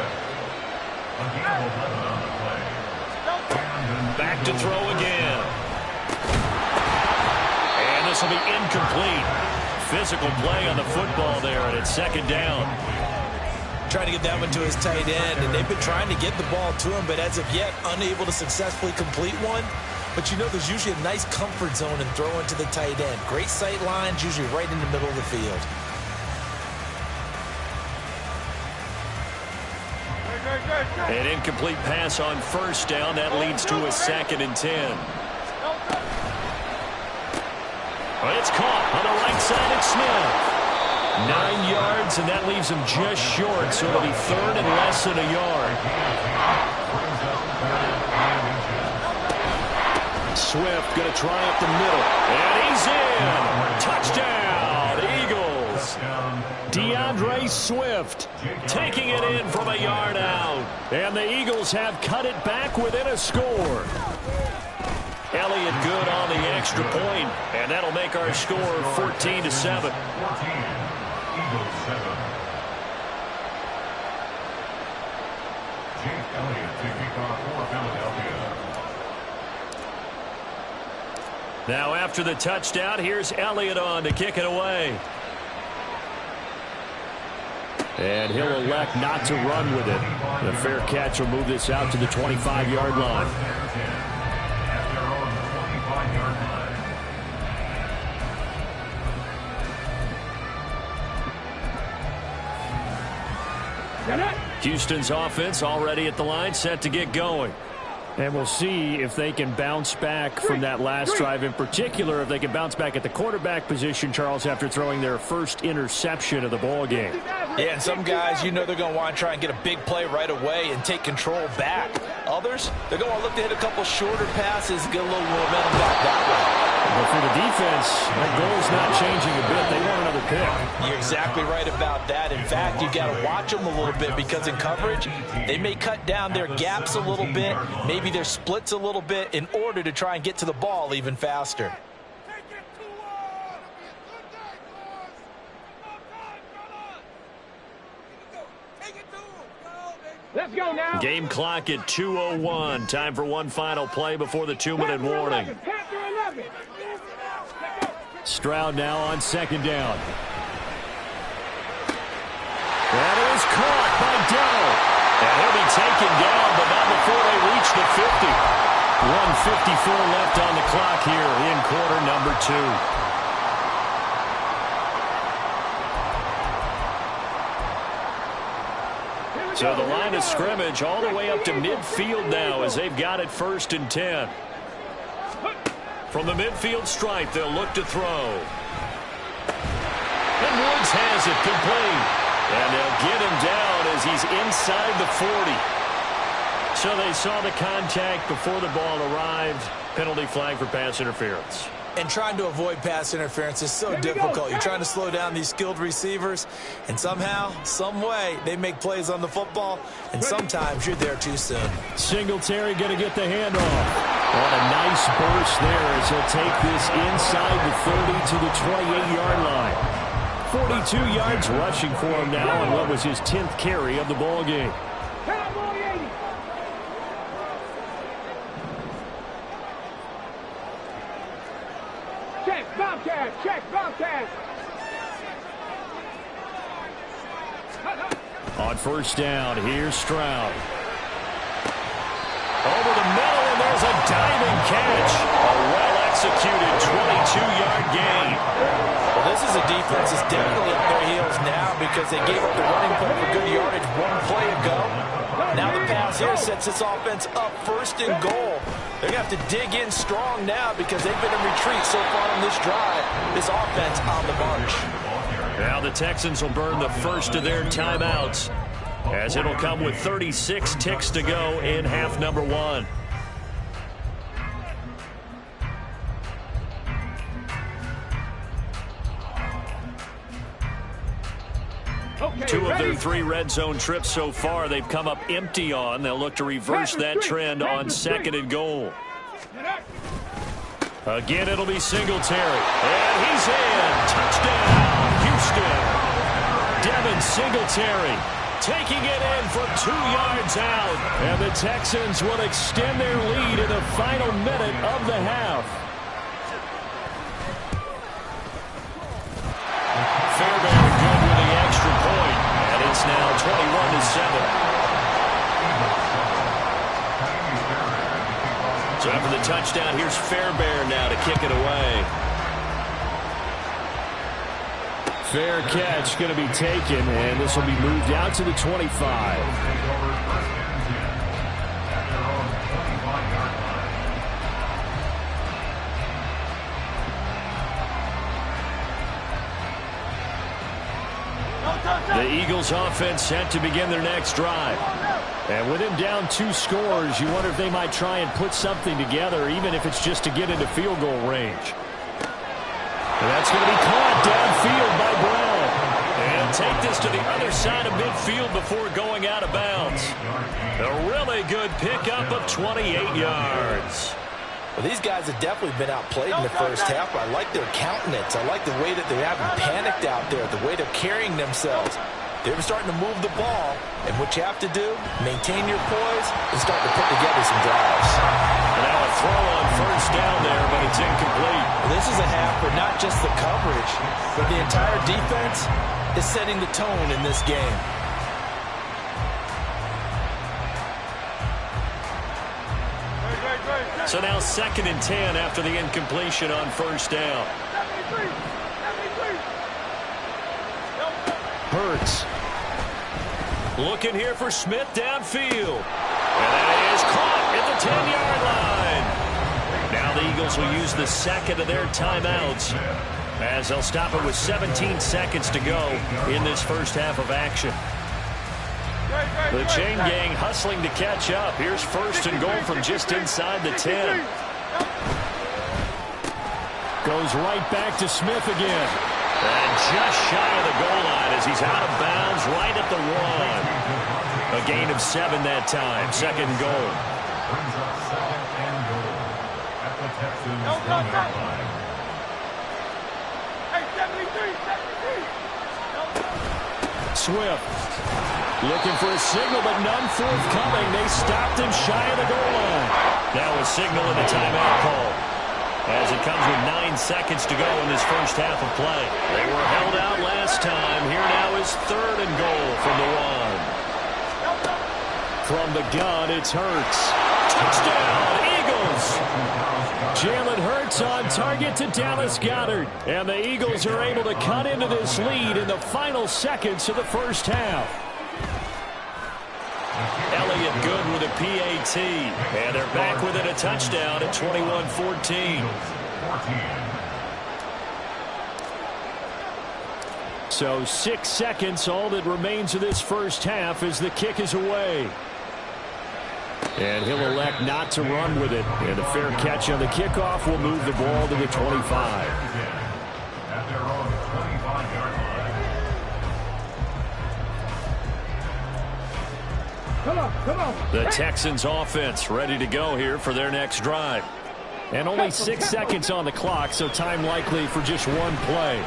Back to throw again. And this will be incomplete. Physical play on the football there, and it's 2nd down. Trying to get that one to his tight end, and they've been trying to get the ball to him, but as of yet, unable to successfully complete one. But you know there's usually a nice comfort zone in throwing to the tight end. Great sight lines, usually right in the middle of the field. An incomplete pass on 1st down. That leads to a 2nd and 10. It's caught on the right side at Smith. 9 yards, and that leaves him just short, so it'll be 3rd and less than a yard. Swift going to try up the middle, and he's in. Touchdown, Eagles. DeAndre Swift taking it in from a yard out, and the Eagles have cut it back within a score. Elliott good on the extra point, and that'll make our score 14-7. Eagles 7. Jake Elliott to kick off for Philadelphia. Now after the touchdown, here's Elliott on to kick it away. And he'll elect not to run with it. The fair catch will move this out to the 25-yard line. At their own 25-yard line. Houston's offense already at the line, set to get going. And we'll see if they can bounce back from that last drive. In particular, if they can bounce back at the quarterback position, Charles, after throwing their first interception of the ball game. Yeah, and some guys, you know they're going to want to try and get a big play right away and take control back. Others, they're going to look to hit a couple shorter passes, get a little momentum back that way. But for the defense, that goal's not changing a bit. They want another pick. You're exactly right about that. In fact, you've got to watch them a little bit because in coverage, they may cut down their gaps a little bit, maybe their splits a little bit in order to try and get to the ball even faster. Let's go now. Game clock at 2:01. Time for one final play before the 2-minute warning. Stroud now on 2nd down. That is caught by Dell. And he'll be taken down, but not before they reach the 50. 1:54 left on the clock here in quarter number 2. So the line of scrimmage all the way up to midfield now as they've got it 1st and 10. From the midfield stripe, they'll look to throw. And Woods has it complete. And they'll get him down as he's inside the 40. So they saw the contact before the ball arrived. Penalty flag for pass interference. And trying to avoid pass interference is so difficult. You're trying to slow down these skilled receivers, and somehow, some way, they make plays on the football, and sometimes you're there too soon. Singletary going to get the handoff. On a nice burst there as he'll take this inside the 30 to the 28-yard line. 42 yards rushing for him now on what was his 10th carry of the ball game. Check, Bobcat. On 1st down, here's Stroud. Over the middle, and there's a diving catch. A well-executed 22-yard gain. Well, this because they gave up the running play for good yardage one play ago. Now the pass here sets this offense up 1st and goal. They're going to have to dig in strong now because they've been in retreat so far on this drive. This offense on the march. Now the Texans will burn the first of their timeouts, as it'll come with 36 ticks to go in half number 1. Okay, 2 of ready? their 3 red zone trips so far they've come up empty on. They'll look to reverse that trend on 2nd and goal. Again, it'll be Singletary. And he's in. Touchdown, Houston. Devin Singletary taking it in from 2 yards out. And the Texans will extend their lead in the final minute of the half. Fairbairn good with the extra point. And it's now 21-7. So after the touchdown, here's Fairbairn now to kick it away. Fair catch going to be taken, and this will be moved out to the 25. The Eagles offense set to begin their next drive. And with him down 2 scores, you wonder if they might try and put something together, even if it's just to get into field goal range. And that's going to be caught downfield by Brown. And take this to the other side of midfield before going out of bounds. A really good pickup of 28 yards. Well, these guys have definitely been outplayed in the first half. I like their countenance. I like the way that they haven't panicked out there, the way they're carrying themselves. They're starting to move the ball, and what you have to do, maintain your poise and start to put together some drives. Now a throw on first down there, but it's incomplete. Well, this is a half for not just the coverage, but the entire defense is setting the tone in this game. So now 2nd and 10 after the incompletion on first down. Hurts. Looking here for Smith downfield. And that is caught at the 10-yard line. Now the Eagles will use the 2nd of their timeouts, as they'll stop it with 17 seconds to go in this first half of action. The chain gang hustling to catch up. Here's 1st and goal from just inside the 10. Goes right back to Smith again. And just shy of the goal line as he's out of bounds right at the 1. A gain of 7 that time. 2nd and goal. Brings up 2nd and goal at the Texans 1-yard line. Swift looking for a signal, but none forthcoming. They stopped him shy of the goal line. Now a signal and a timeout call, as it comes with 9 seconds to go in this first half of play. They were held out last time. Here now is 3rd and goal from the 1. From the gun, it's Hurts. Touchdown, Eagles! Jalen Hurts on target to Dallas Goedert. And the Eagles are able to cut into this lead in the final seconds of the first half. Elliott good with a PAT. And they're back within a touchdown at 21-14. So 6 seconds, all that remains of this first half as the kick is away. And he'll elect not to run with it. And a fair catch on the kickoff will move the ball to the 25. At their own 25-yard line. Come on. The Texans offense ready to go here for their next drive. And only 6 seconds on the clock, so time likely for just one play.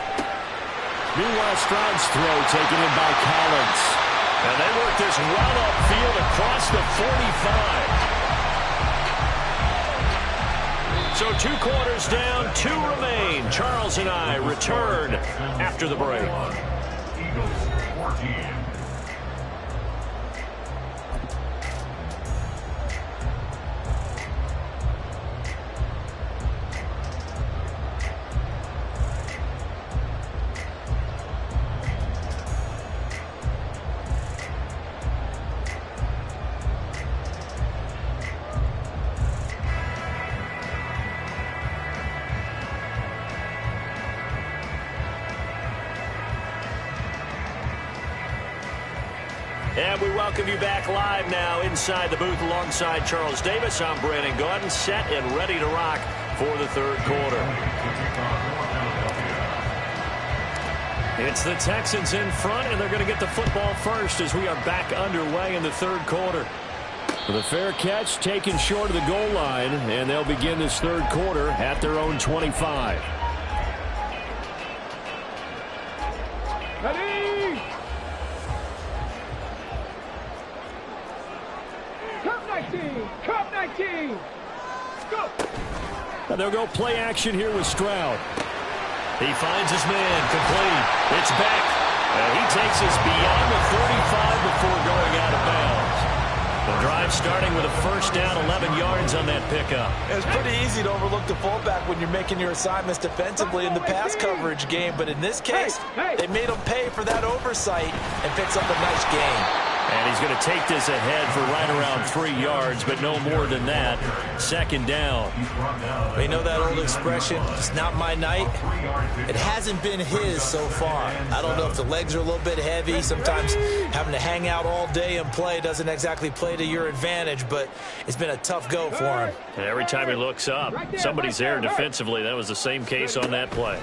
Meanwhile, Stroud's throw taken in by Collins. And they work this well upfield across the 45. So 2 quarters down, 2 remain. Charles and I return after the break. Eagles 14. And we welcome you back live now inside the booth alongside Charles Davis. I'm Brandon Gaudin, set and ready to rock for the third quarter. It's the Texans in front, and they're going to get the football first as we are back underway in the third quarter. With a fair catch taken short of the goal line, and they'll begin this third quarter at their own 25. Ready? Cup 19. Go. Now they'll go play action here with Stroud. He finds his man, complete. It's back. And he takes us beyond the 35 before going out of bounds. The drive starting with a first down, 11 yards on that pickup. It's pretty easy to overlook the fullback when you're making your assignments defensively in the pass coverage game. But in this case, they made him pay for that oversight and picks up a nice gain. And he's going to take this ahead for right around 3 yards, but no more than that. Second down. You know that old expression, it's not my night? It hasn't been his so far. I don't know if the legs are a little bit heavy. Sometimes having to hang out all day and play doesn't exactly play to your advantage, but it's been a tough go for him. And every time he looks up, somebody's there defensively. That was the same case on that play.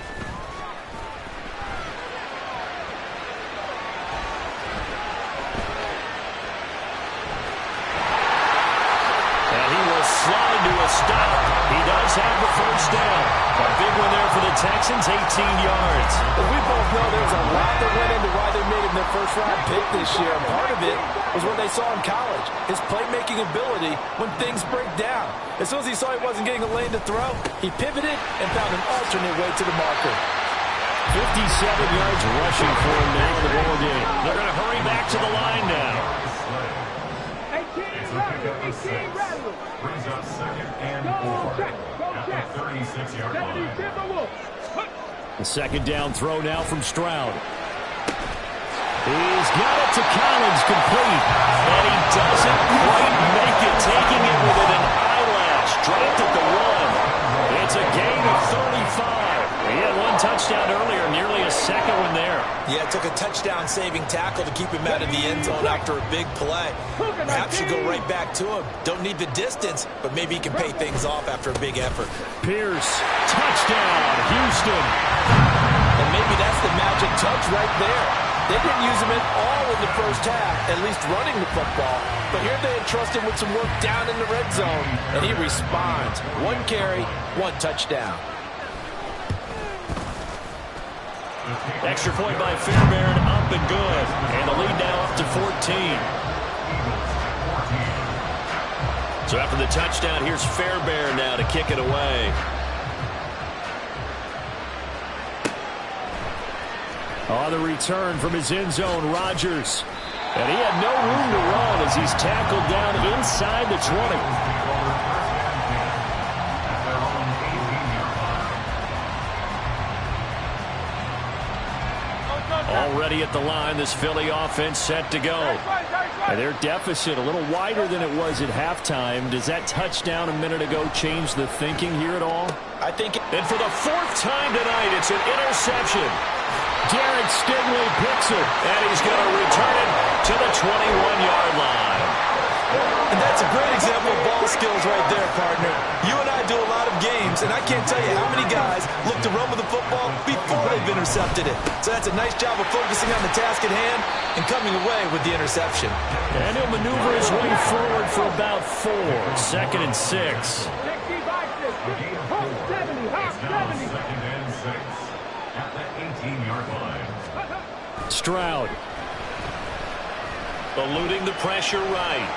Slide to a stop. He does have the first down. A big one there for the Texans, 18 yards. Well, we both know there's a lot that went into why they made him their first-round pick this year. Part of it was what they saw in college, his playmaking ability when things break down. As soon as he saw he wasn't getting a lane to throw, he pivoted and found an alternate way to the marker. 57 yards rushing for him now in the ball game. They're going to hurry back to the line now. 18 rattle. Brings up second and 4 at the 36-yard line. The second down throw now from Stroud. He's got it to Collins, complete. And he doesn't quite make it, taking it within an eyelash. Dropped at the 1. It's a gain of 35. He had one touchdown earlier, nearly a second one there. Yeah, it took a touchdown-saving tackle to keep him out of the end zone after a big play. Perhaps you go right back to him. Don't need the distance, but maybe he can pay things off after a big effort. Pierce, touchdown, Houston. And maybe that's the magic touch right there. They didn't use him at all in the first half, at least running the football. But here they entrust him with some work down in the red zone, and he responds. 1 carry, 1 touchdown. Extra point by Fairbairn, up and good. And the lead now up to 14. So after the touchdown, here's Fairbairn now to kick it away. On the return from his end zone, Rodgers. And he had no room to run as he's tackled down inside the 20. Already at the line, this Philly offense set to go. And their deficit a little wider than it was at halftime. Does that touchdown a minute ago change the thinking here at all? I think. And for the 4th time tonight, it's an interception. Derek Stingley picks it, and he's going to return it to the 21-yard line. And that's a great example of ball skills right there, partner. You and I do a lot of games, and I can't tell you how many guys look to run with the football before they've intercepted it. So that's a nice job of focusing on the task at hand and coming away with the interception. And he'll maneuver his way forward for about 4. 2nd and 6. It's now 2nd and 6 at the 18-yard line. Stroud. Eluding the pressure right.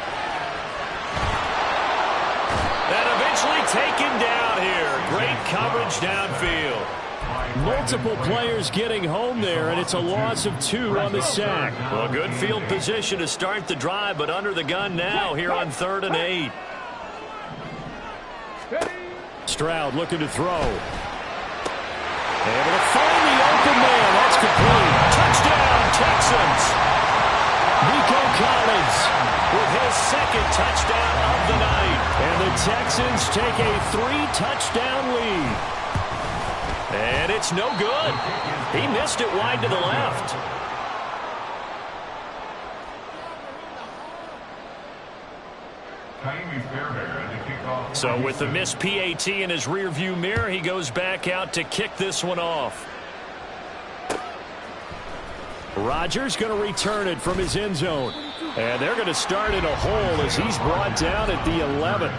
And eventually taken down here. Great coverage downfield. Multiple players getting home there, and it's a loss of 2 on the sack. Well, good field position to start the drive, but under the gun now here on 3rd and 8. Stroud looking to throw. Able to find the open man. That's complete. Touchdown, Texans. Nico Collins with his 2nd touchdown of the night. And the Texans take a 3-touchdown lead. And it's no good. He missed it wide to the left. So with the missed PAT in his rearview mirror, he goes back out to kick this one off. Rodgers going to return it from his end zone. And they're going to start in a hole as he's brought down at the 11.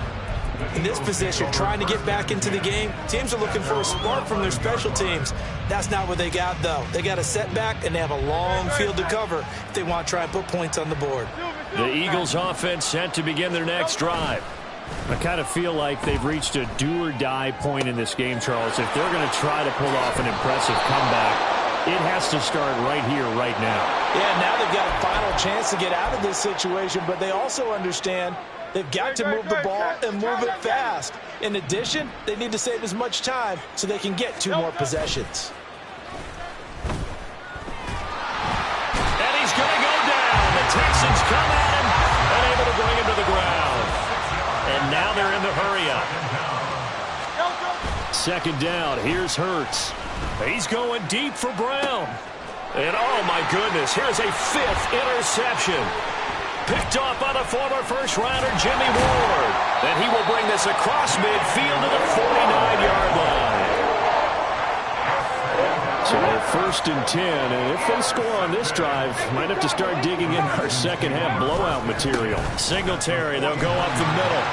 In this position, trying to get back into the game, teams are looking for a spark from their special teams. That's not what they got, though. They got a setback, and they have a long field to cover if they want to try and put points on the board. The Eagles offense set to begin their next drive. I kind of feel like they've reached a do-or-die point in this game, Charles. If they're going to try to pull off an impressive comeback, it has to start right here, right now. Yeah, now they've got a final chance to get out of this situation, but they also understand they've got to move the ball and move it fast. In addition, they need to save as much time so they can get 2 more possessions. And he's going to go down. The Texans come at him and able to bring him to the ground. And now they're in the hurry-up. Second down, here's Hurts. He's going deep for Brown. And oh my goodness, here's a 5th interception. Picked off by the former first-rounder Jimmy Ward. And he will bring this across midfield to the 49-yard line. So 1st and 10, and if they score on this drive, might have to start digging in our second-half blowout material. Singletary, they'll go up the middle.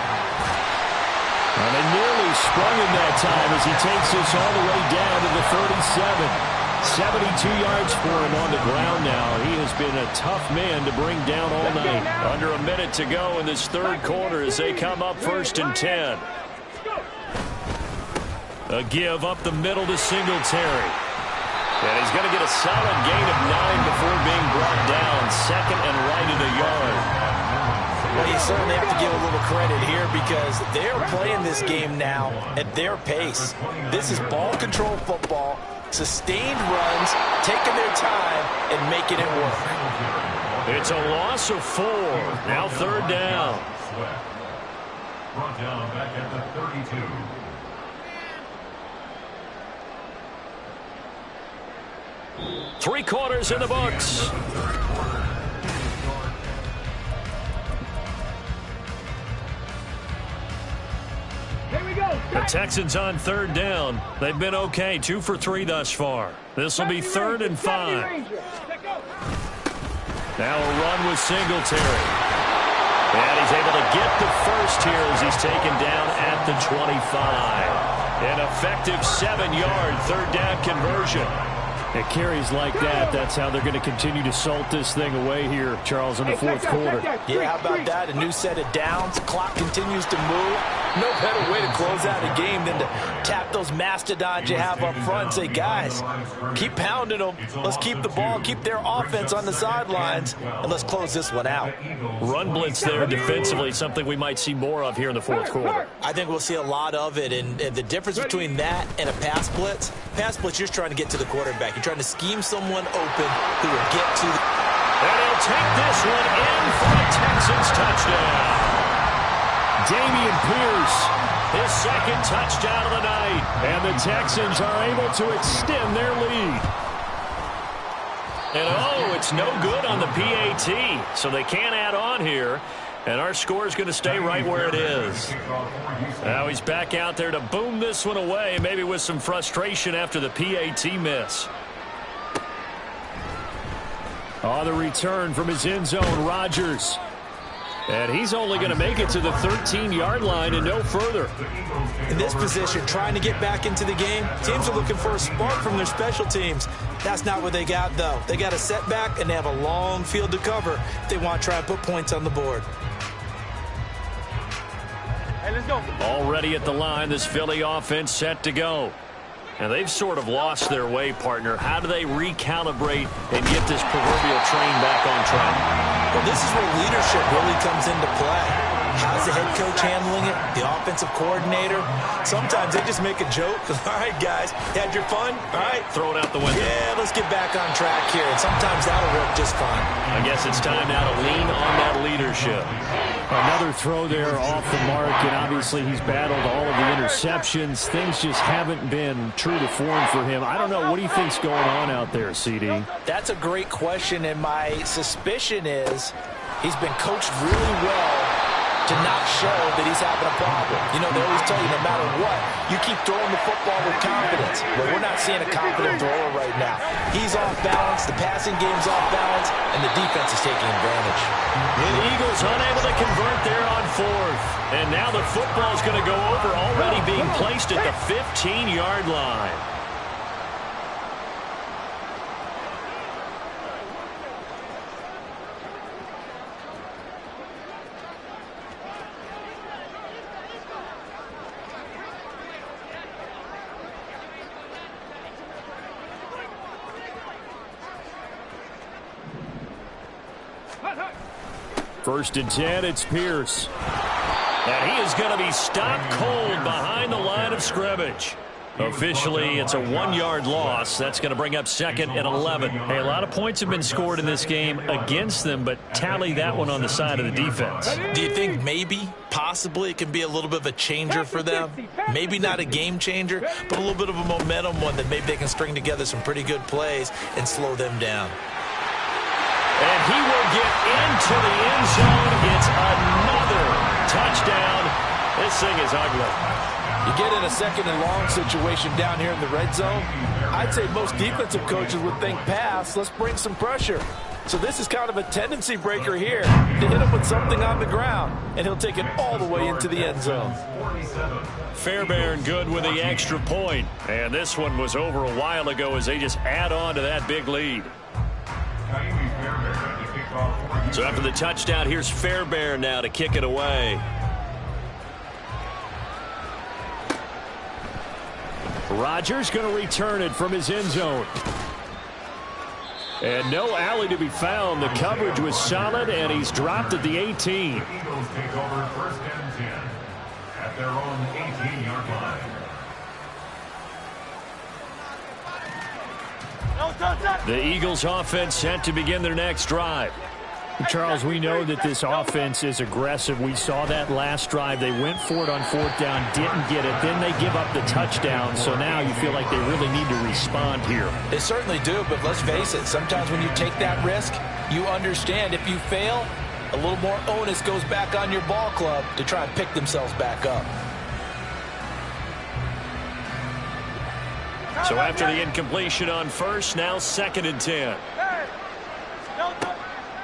And they nearly sprung him that time as he takes this all the way down to the 37. 72 yards for him on the ground now. He has been a tough man to bring down all night. Under a minute to go in this 3rd quarter as they come up 1st and 10. A give up the middle to Singletary. And he's going to get a solid gain of 9 before being brought down. 2nd and right at a yard. Well, you certainly have to give a little credit here because they're playing this game now at their pace. This is ball control football, sustained runs, taking their time, and making it work. It's a loss of 4. Now 3rd down. Brought down back at the 32. Three quarters in the books. The Texans on 3rd down. They've been okay, 2 for 3 thus far. This will be 3rd and 5. Now a run with Singletary. And he's able to get the first here as he's taken down at the 25. An effective 7-yard 3rd down conversion. It carries like that. That's how they're going to continue to salt this thing away here, Charles, in the 4th quarter. Yeah, how about that? A new set of downs. Clock continues to move. No better way to close out a game than to tap those mastodons you have up front and say, guys, keep pounding them. Let's keep the ball, keep their offense on the sidelines, and let's close this one out. Run blitz there defensively, something we might see more of here in the 4th quarter. I think we'll see a lot of it, and the difference between that and a pass blitz, you're just trying to get to the quarterback. You're trying to scheme someone open who will get to the... And he'll take this one in for a Texans touchdown. Dameon Pierce, his 2nd touchdown of the night. And the Texans are able to extend their lead. And oh, it's no good on the PAT, so they can't add on here. And our score is going to stay right where it is. Now he's back out there to boom this one away, maybe with some frustration after the PAT miss. On the return from his end zone, Rodgers. And he's only going to make it to the 13-yard line and no further. In this position, trying to get back into the game, teams are looking for a spark from their special teams. That's not what they got, though. They got a setback, and they have a long field to cover if they want to try and put points on the board. Hey, let's go. Already at the line, this Philly offense set to go. And they've sort of lost their way, partner. How do they recalibrate and get this proverbial train back on track? Well, this is where leadership really comes into play. How's the head coach handling it? The offensive coordinator? Sometimes they just make a joke. All right, guys, had your fun? All right. Throw it out the window. Yeah, let's get back on track here. And sometimes that'll work just fine. I guess it's time now to lean on that leadership. Another throw there off the mark, and obviously he's battled all of the interceptions. Things just haven't been true to form for him. I don't know. What do you think's going on out there, CD? That's a great question, and my suspicion is he's been coached really well to not show that he's having a problem. You know, they always tell you no matter what, you keep throwing the football with confidence. Well, we're not seeing a confident thrower right now. He's off balance, the passing game's off balance, and the defense is taking advantage. The Eagles unable to convert there on fourth. And now the football's going to go over, already being placed at the 15-yard line. First and 10, it's Pierce. And he is going to be stopped cold behind the line of scrimmage. Officially, it's a 1-yard loss. That's going to bring up second and 11. Hey, a lot of points have been scored in this game against them, but tally that one on the side of the defense. Do you think maybe, possibly, it can be a little bit of a changer for them? Maybe not a game changer, but a little bit of a momentum one that maybe they can string together some pretty good plays and slow them down. And he will get into the end zone. It's another touchdown. This thing is ugly. You get in a second and long situation down here in the red zone, I'd say most defensive coaches would think pass, let's bring some pressure. So this is kind of a tendency breaker here to hit him with something on the ground, and he'll take it all the way into the end zone. Fairbairn good with the extra point. And this one was over a while ago as they just add on to that big lead. So after the touchdown, here's Fairbairn now to kick it away. Rodgers going to return it from his end zone. And no alley to be found. The coverage was solid, and he's dropped at the 18. The Eagles take over first and 10 at their own 18-yard line. The Eagles offense set to begin their next drive. Charles, we know that this offense is aggressive. We saw that last drive. They went for it on fourth down, didn't get it. Then they give up the touchdown. So now you feel like they really need to respond here. They certainly do, but let's face it. Sometimes when you take that risk, you understand if you fail, a little more onus goes back on your ball club to try and pick themselves back up. So after the incompletion on first, now second and 10.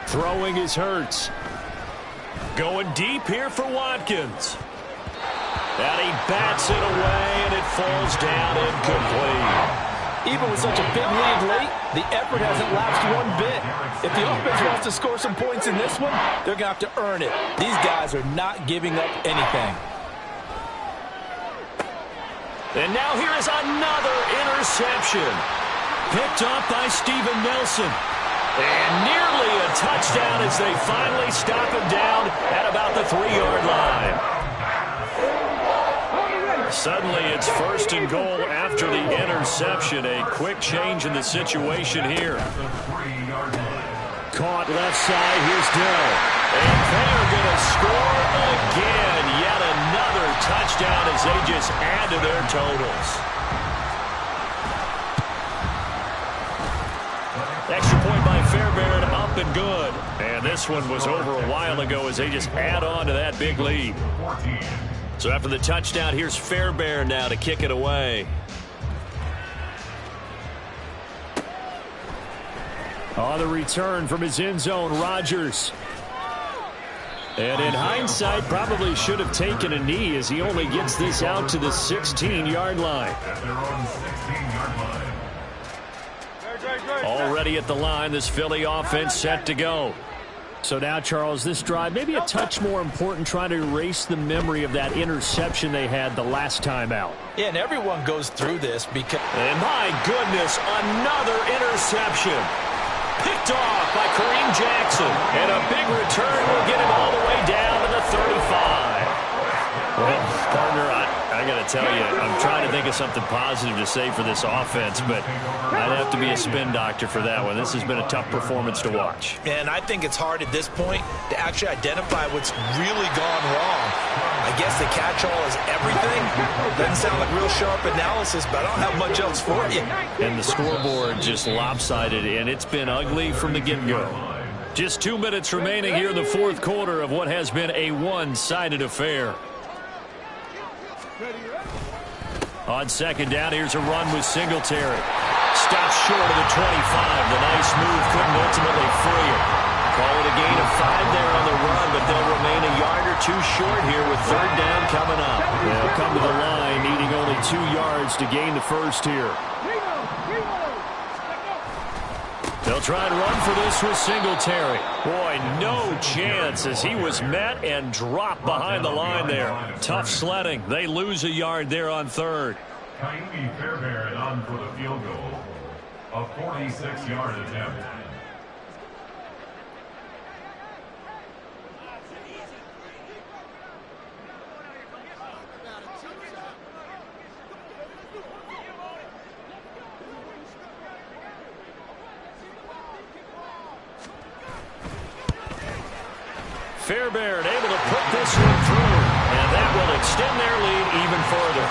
Throwing is Hurts. Going deep here for Watkins. And he bats it away, and it falls down incomplete. Even with such a big lead late, the effort hasn't lapsed one bit. If the offense wants to score some points in this one, they're going to have to earn it. These guys are not giving up anything. And now here is another interception. Picked up by Steven Nelson. And nearly a touchdown as they finally stop him down at about the 3-yard line. Suddenly it's first and goal after the interception. A quick change in the situation here. Caught left side. Here's Dell. And they're going to score again. Yet another touchdown as they just add to their totals. Extra point by Fairbairn, up and good. And this one was over a while ago as they just add on to that big lead. So after the touchdown, here's Fairbairn now to kick it away. On the return from his end zone, Rodgers. And in hindsight, probably should have taken a knee as he only gets this out to the 16-yard line. Already at the line, this Philly offense set to go. So now, Charles, this drive maybe a touch more important, trying to erase the memory of that interception they had the last time out. Yeah, and everyone goes through this because... And my goodness, another interception. Picked off by Kareem Jackson. And a big return will get him all the way down to the 35. Well, partner, I got to tell you, I'm trying to think of something positive to say for this offense, but I'd have to be a spin doctor for that one. This has been a tough performance to watch. And I think it's hard at this point to actually identify what's really gone wrong. I guess the catch-all is everything. Doesn't sound like real sharp analysis, but I don't have much else for you. And the scoreboard just lopsided, and it's been ugly from the get-go. Just 2 minutes remaining here in the fourth quarter of what has been a one-sided affair. On second down, here's a run with Singletary. Stops short of the 25. The nice move couldn't ultimately free him. Call it a gain of 5 there on the run, but they'll remain a yard or two short here with third down coming up. They'll come to the line needing only 2 yards to gain the first here. They'll try and run for this with Singletary. Boy, no chance as he was met and dropped behind the line there. Tough sledding. They lose a yard there on third. Kaimi Fairbairn on for the field goal. A 46-yard attempt. Fairbairn able to put this one through, and that will extend their lead even further.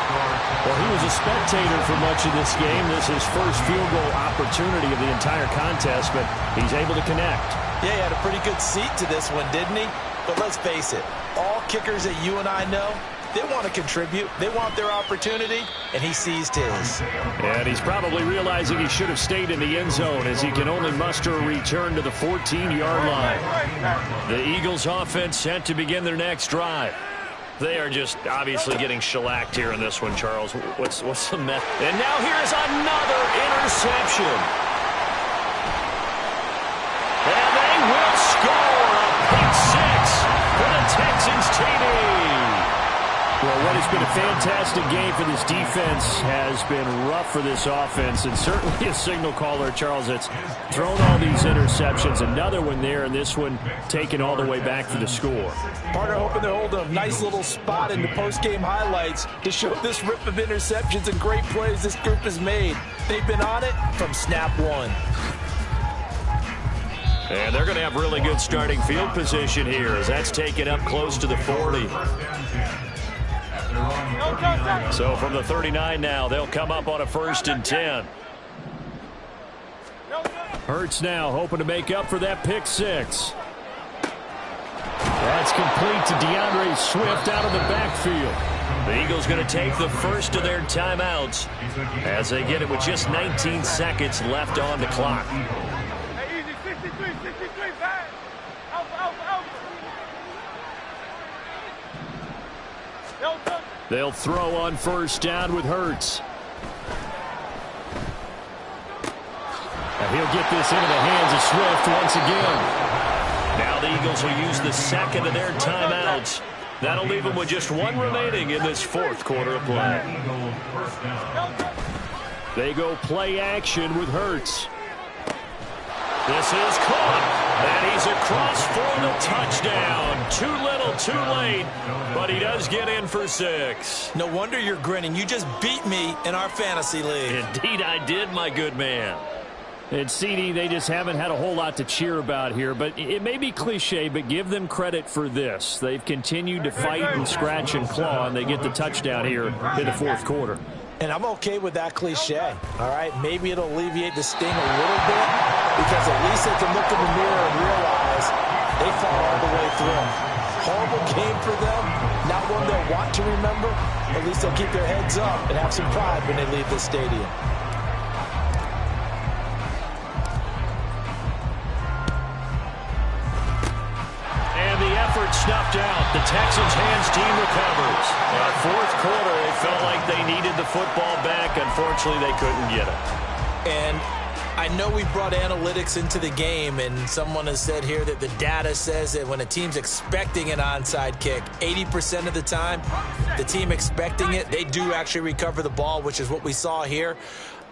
Well, he was a spectator for much of this game. This is his first field goal opportunity of the entire contest, but he's able to connect. Yeah, he had a pretty good seat to this one, didn't he? But let's face it, all kickers that you and I know, they want to contribute. They want their opportunity, and he seized his. And he's probably realizing he should have stayed in the end zone as he can only muster a return to the 14-yard line. The Eagles offense set to begin their next drive. They are just obviously getting shellacked here in this one, Charles. What's the mess? And now here's another interception. And they will score a pick six for the Texans TD. Well, what has been a fantastic game for this defense has been rough for this offense, and certainly a signal caller, Charles, that's thrown all these interceptions. Another one there, and this one taken all the way back for the score. Partner hoping they're holding a nice little spot in the post-game highlights to show this rip of interceptions and great plays this group has made. They've been on it from snap one. And they're going to have really good starting field position here as that's taken up close to the 40. So from the 39 now, they'll come up on a 1st and 10. Hurts now hoping to make up for that pick six. That's complete to DeAndre Swift out of the backfield. The Eagles going to take the first of their timeouts as they get it with just 19 seconds left on the clock. They'll throw on 1st down with Hurts. And he'll get this into the hands of Swift once again. Now the Eagles will use the second of their timeouts. That'll leave them with just 1 remaining in this 4th quarter of play. They go play action with Hurts. This is caught. And he's across for the touchdown. Too little, too late. But he does get in for 6. No wonder you're grinning. You just beat me in our fantasy league. Indeed I did, my good man. And CD, they just haven't had a whole lot to cheer about here. But it may be cliche, but give them credit for this. They've continued to fight and scratch and claw, and they get the touchdown here in the 4th quarter. And I'm okay with that cliche, all right? Maybe it'll alleviate the sting a little bit because at least they can look in the mirror and realize they fought all the way through. Horrible game for them, not one they'll want to remember. At least they'll keep their heads up and have some pride when they leave the stadium. Snuffed out. The Texans hands team recovers. 4th quarter, they felt like they needed the football back. Unfortunately, they couldn't get it. And I know we brought analytics into the game, and someone has said here that the data says that when a team's expecting an onside kick, 80% of the time, the team expecting it, they do actually recover the ball, which is what we saw here.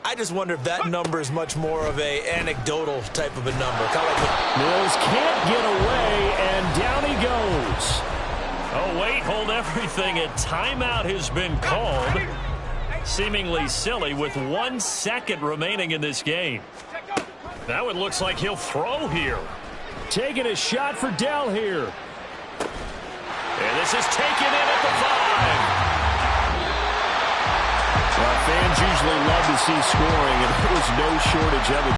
I just wonder if that number is much more of a anecdotal type of a number. Kind of like Mills can't get away, and down he goes. Oh, wait, hold everything. A timeout has been called. Seemingly silly with 1 second remaining in this game. Now it looks like he'll throw here. Taking a shot for Dell here. And this is taken in at the 5. Fans usually love to see scoring, and there was no shortage of it.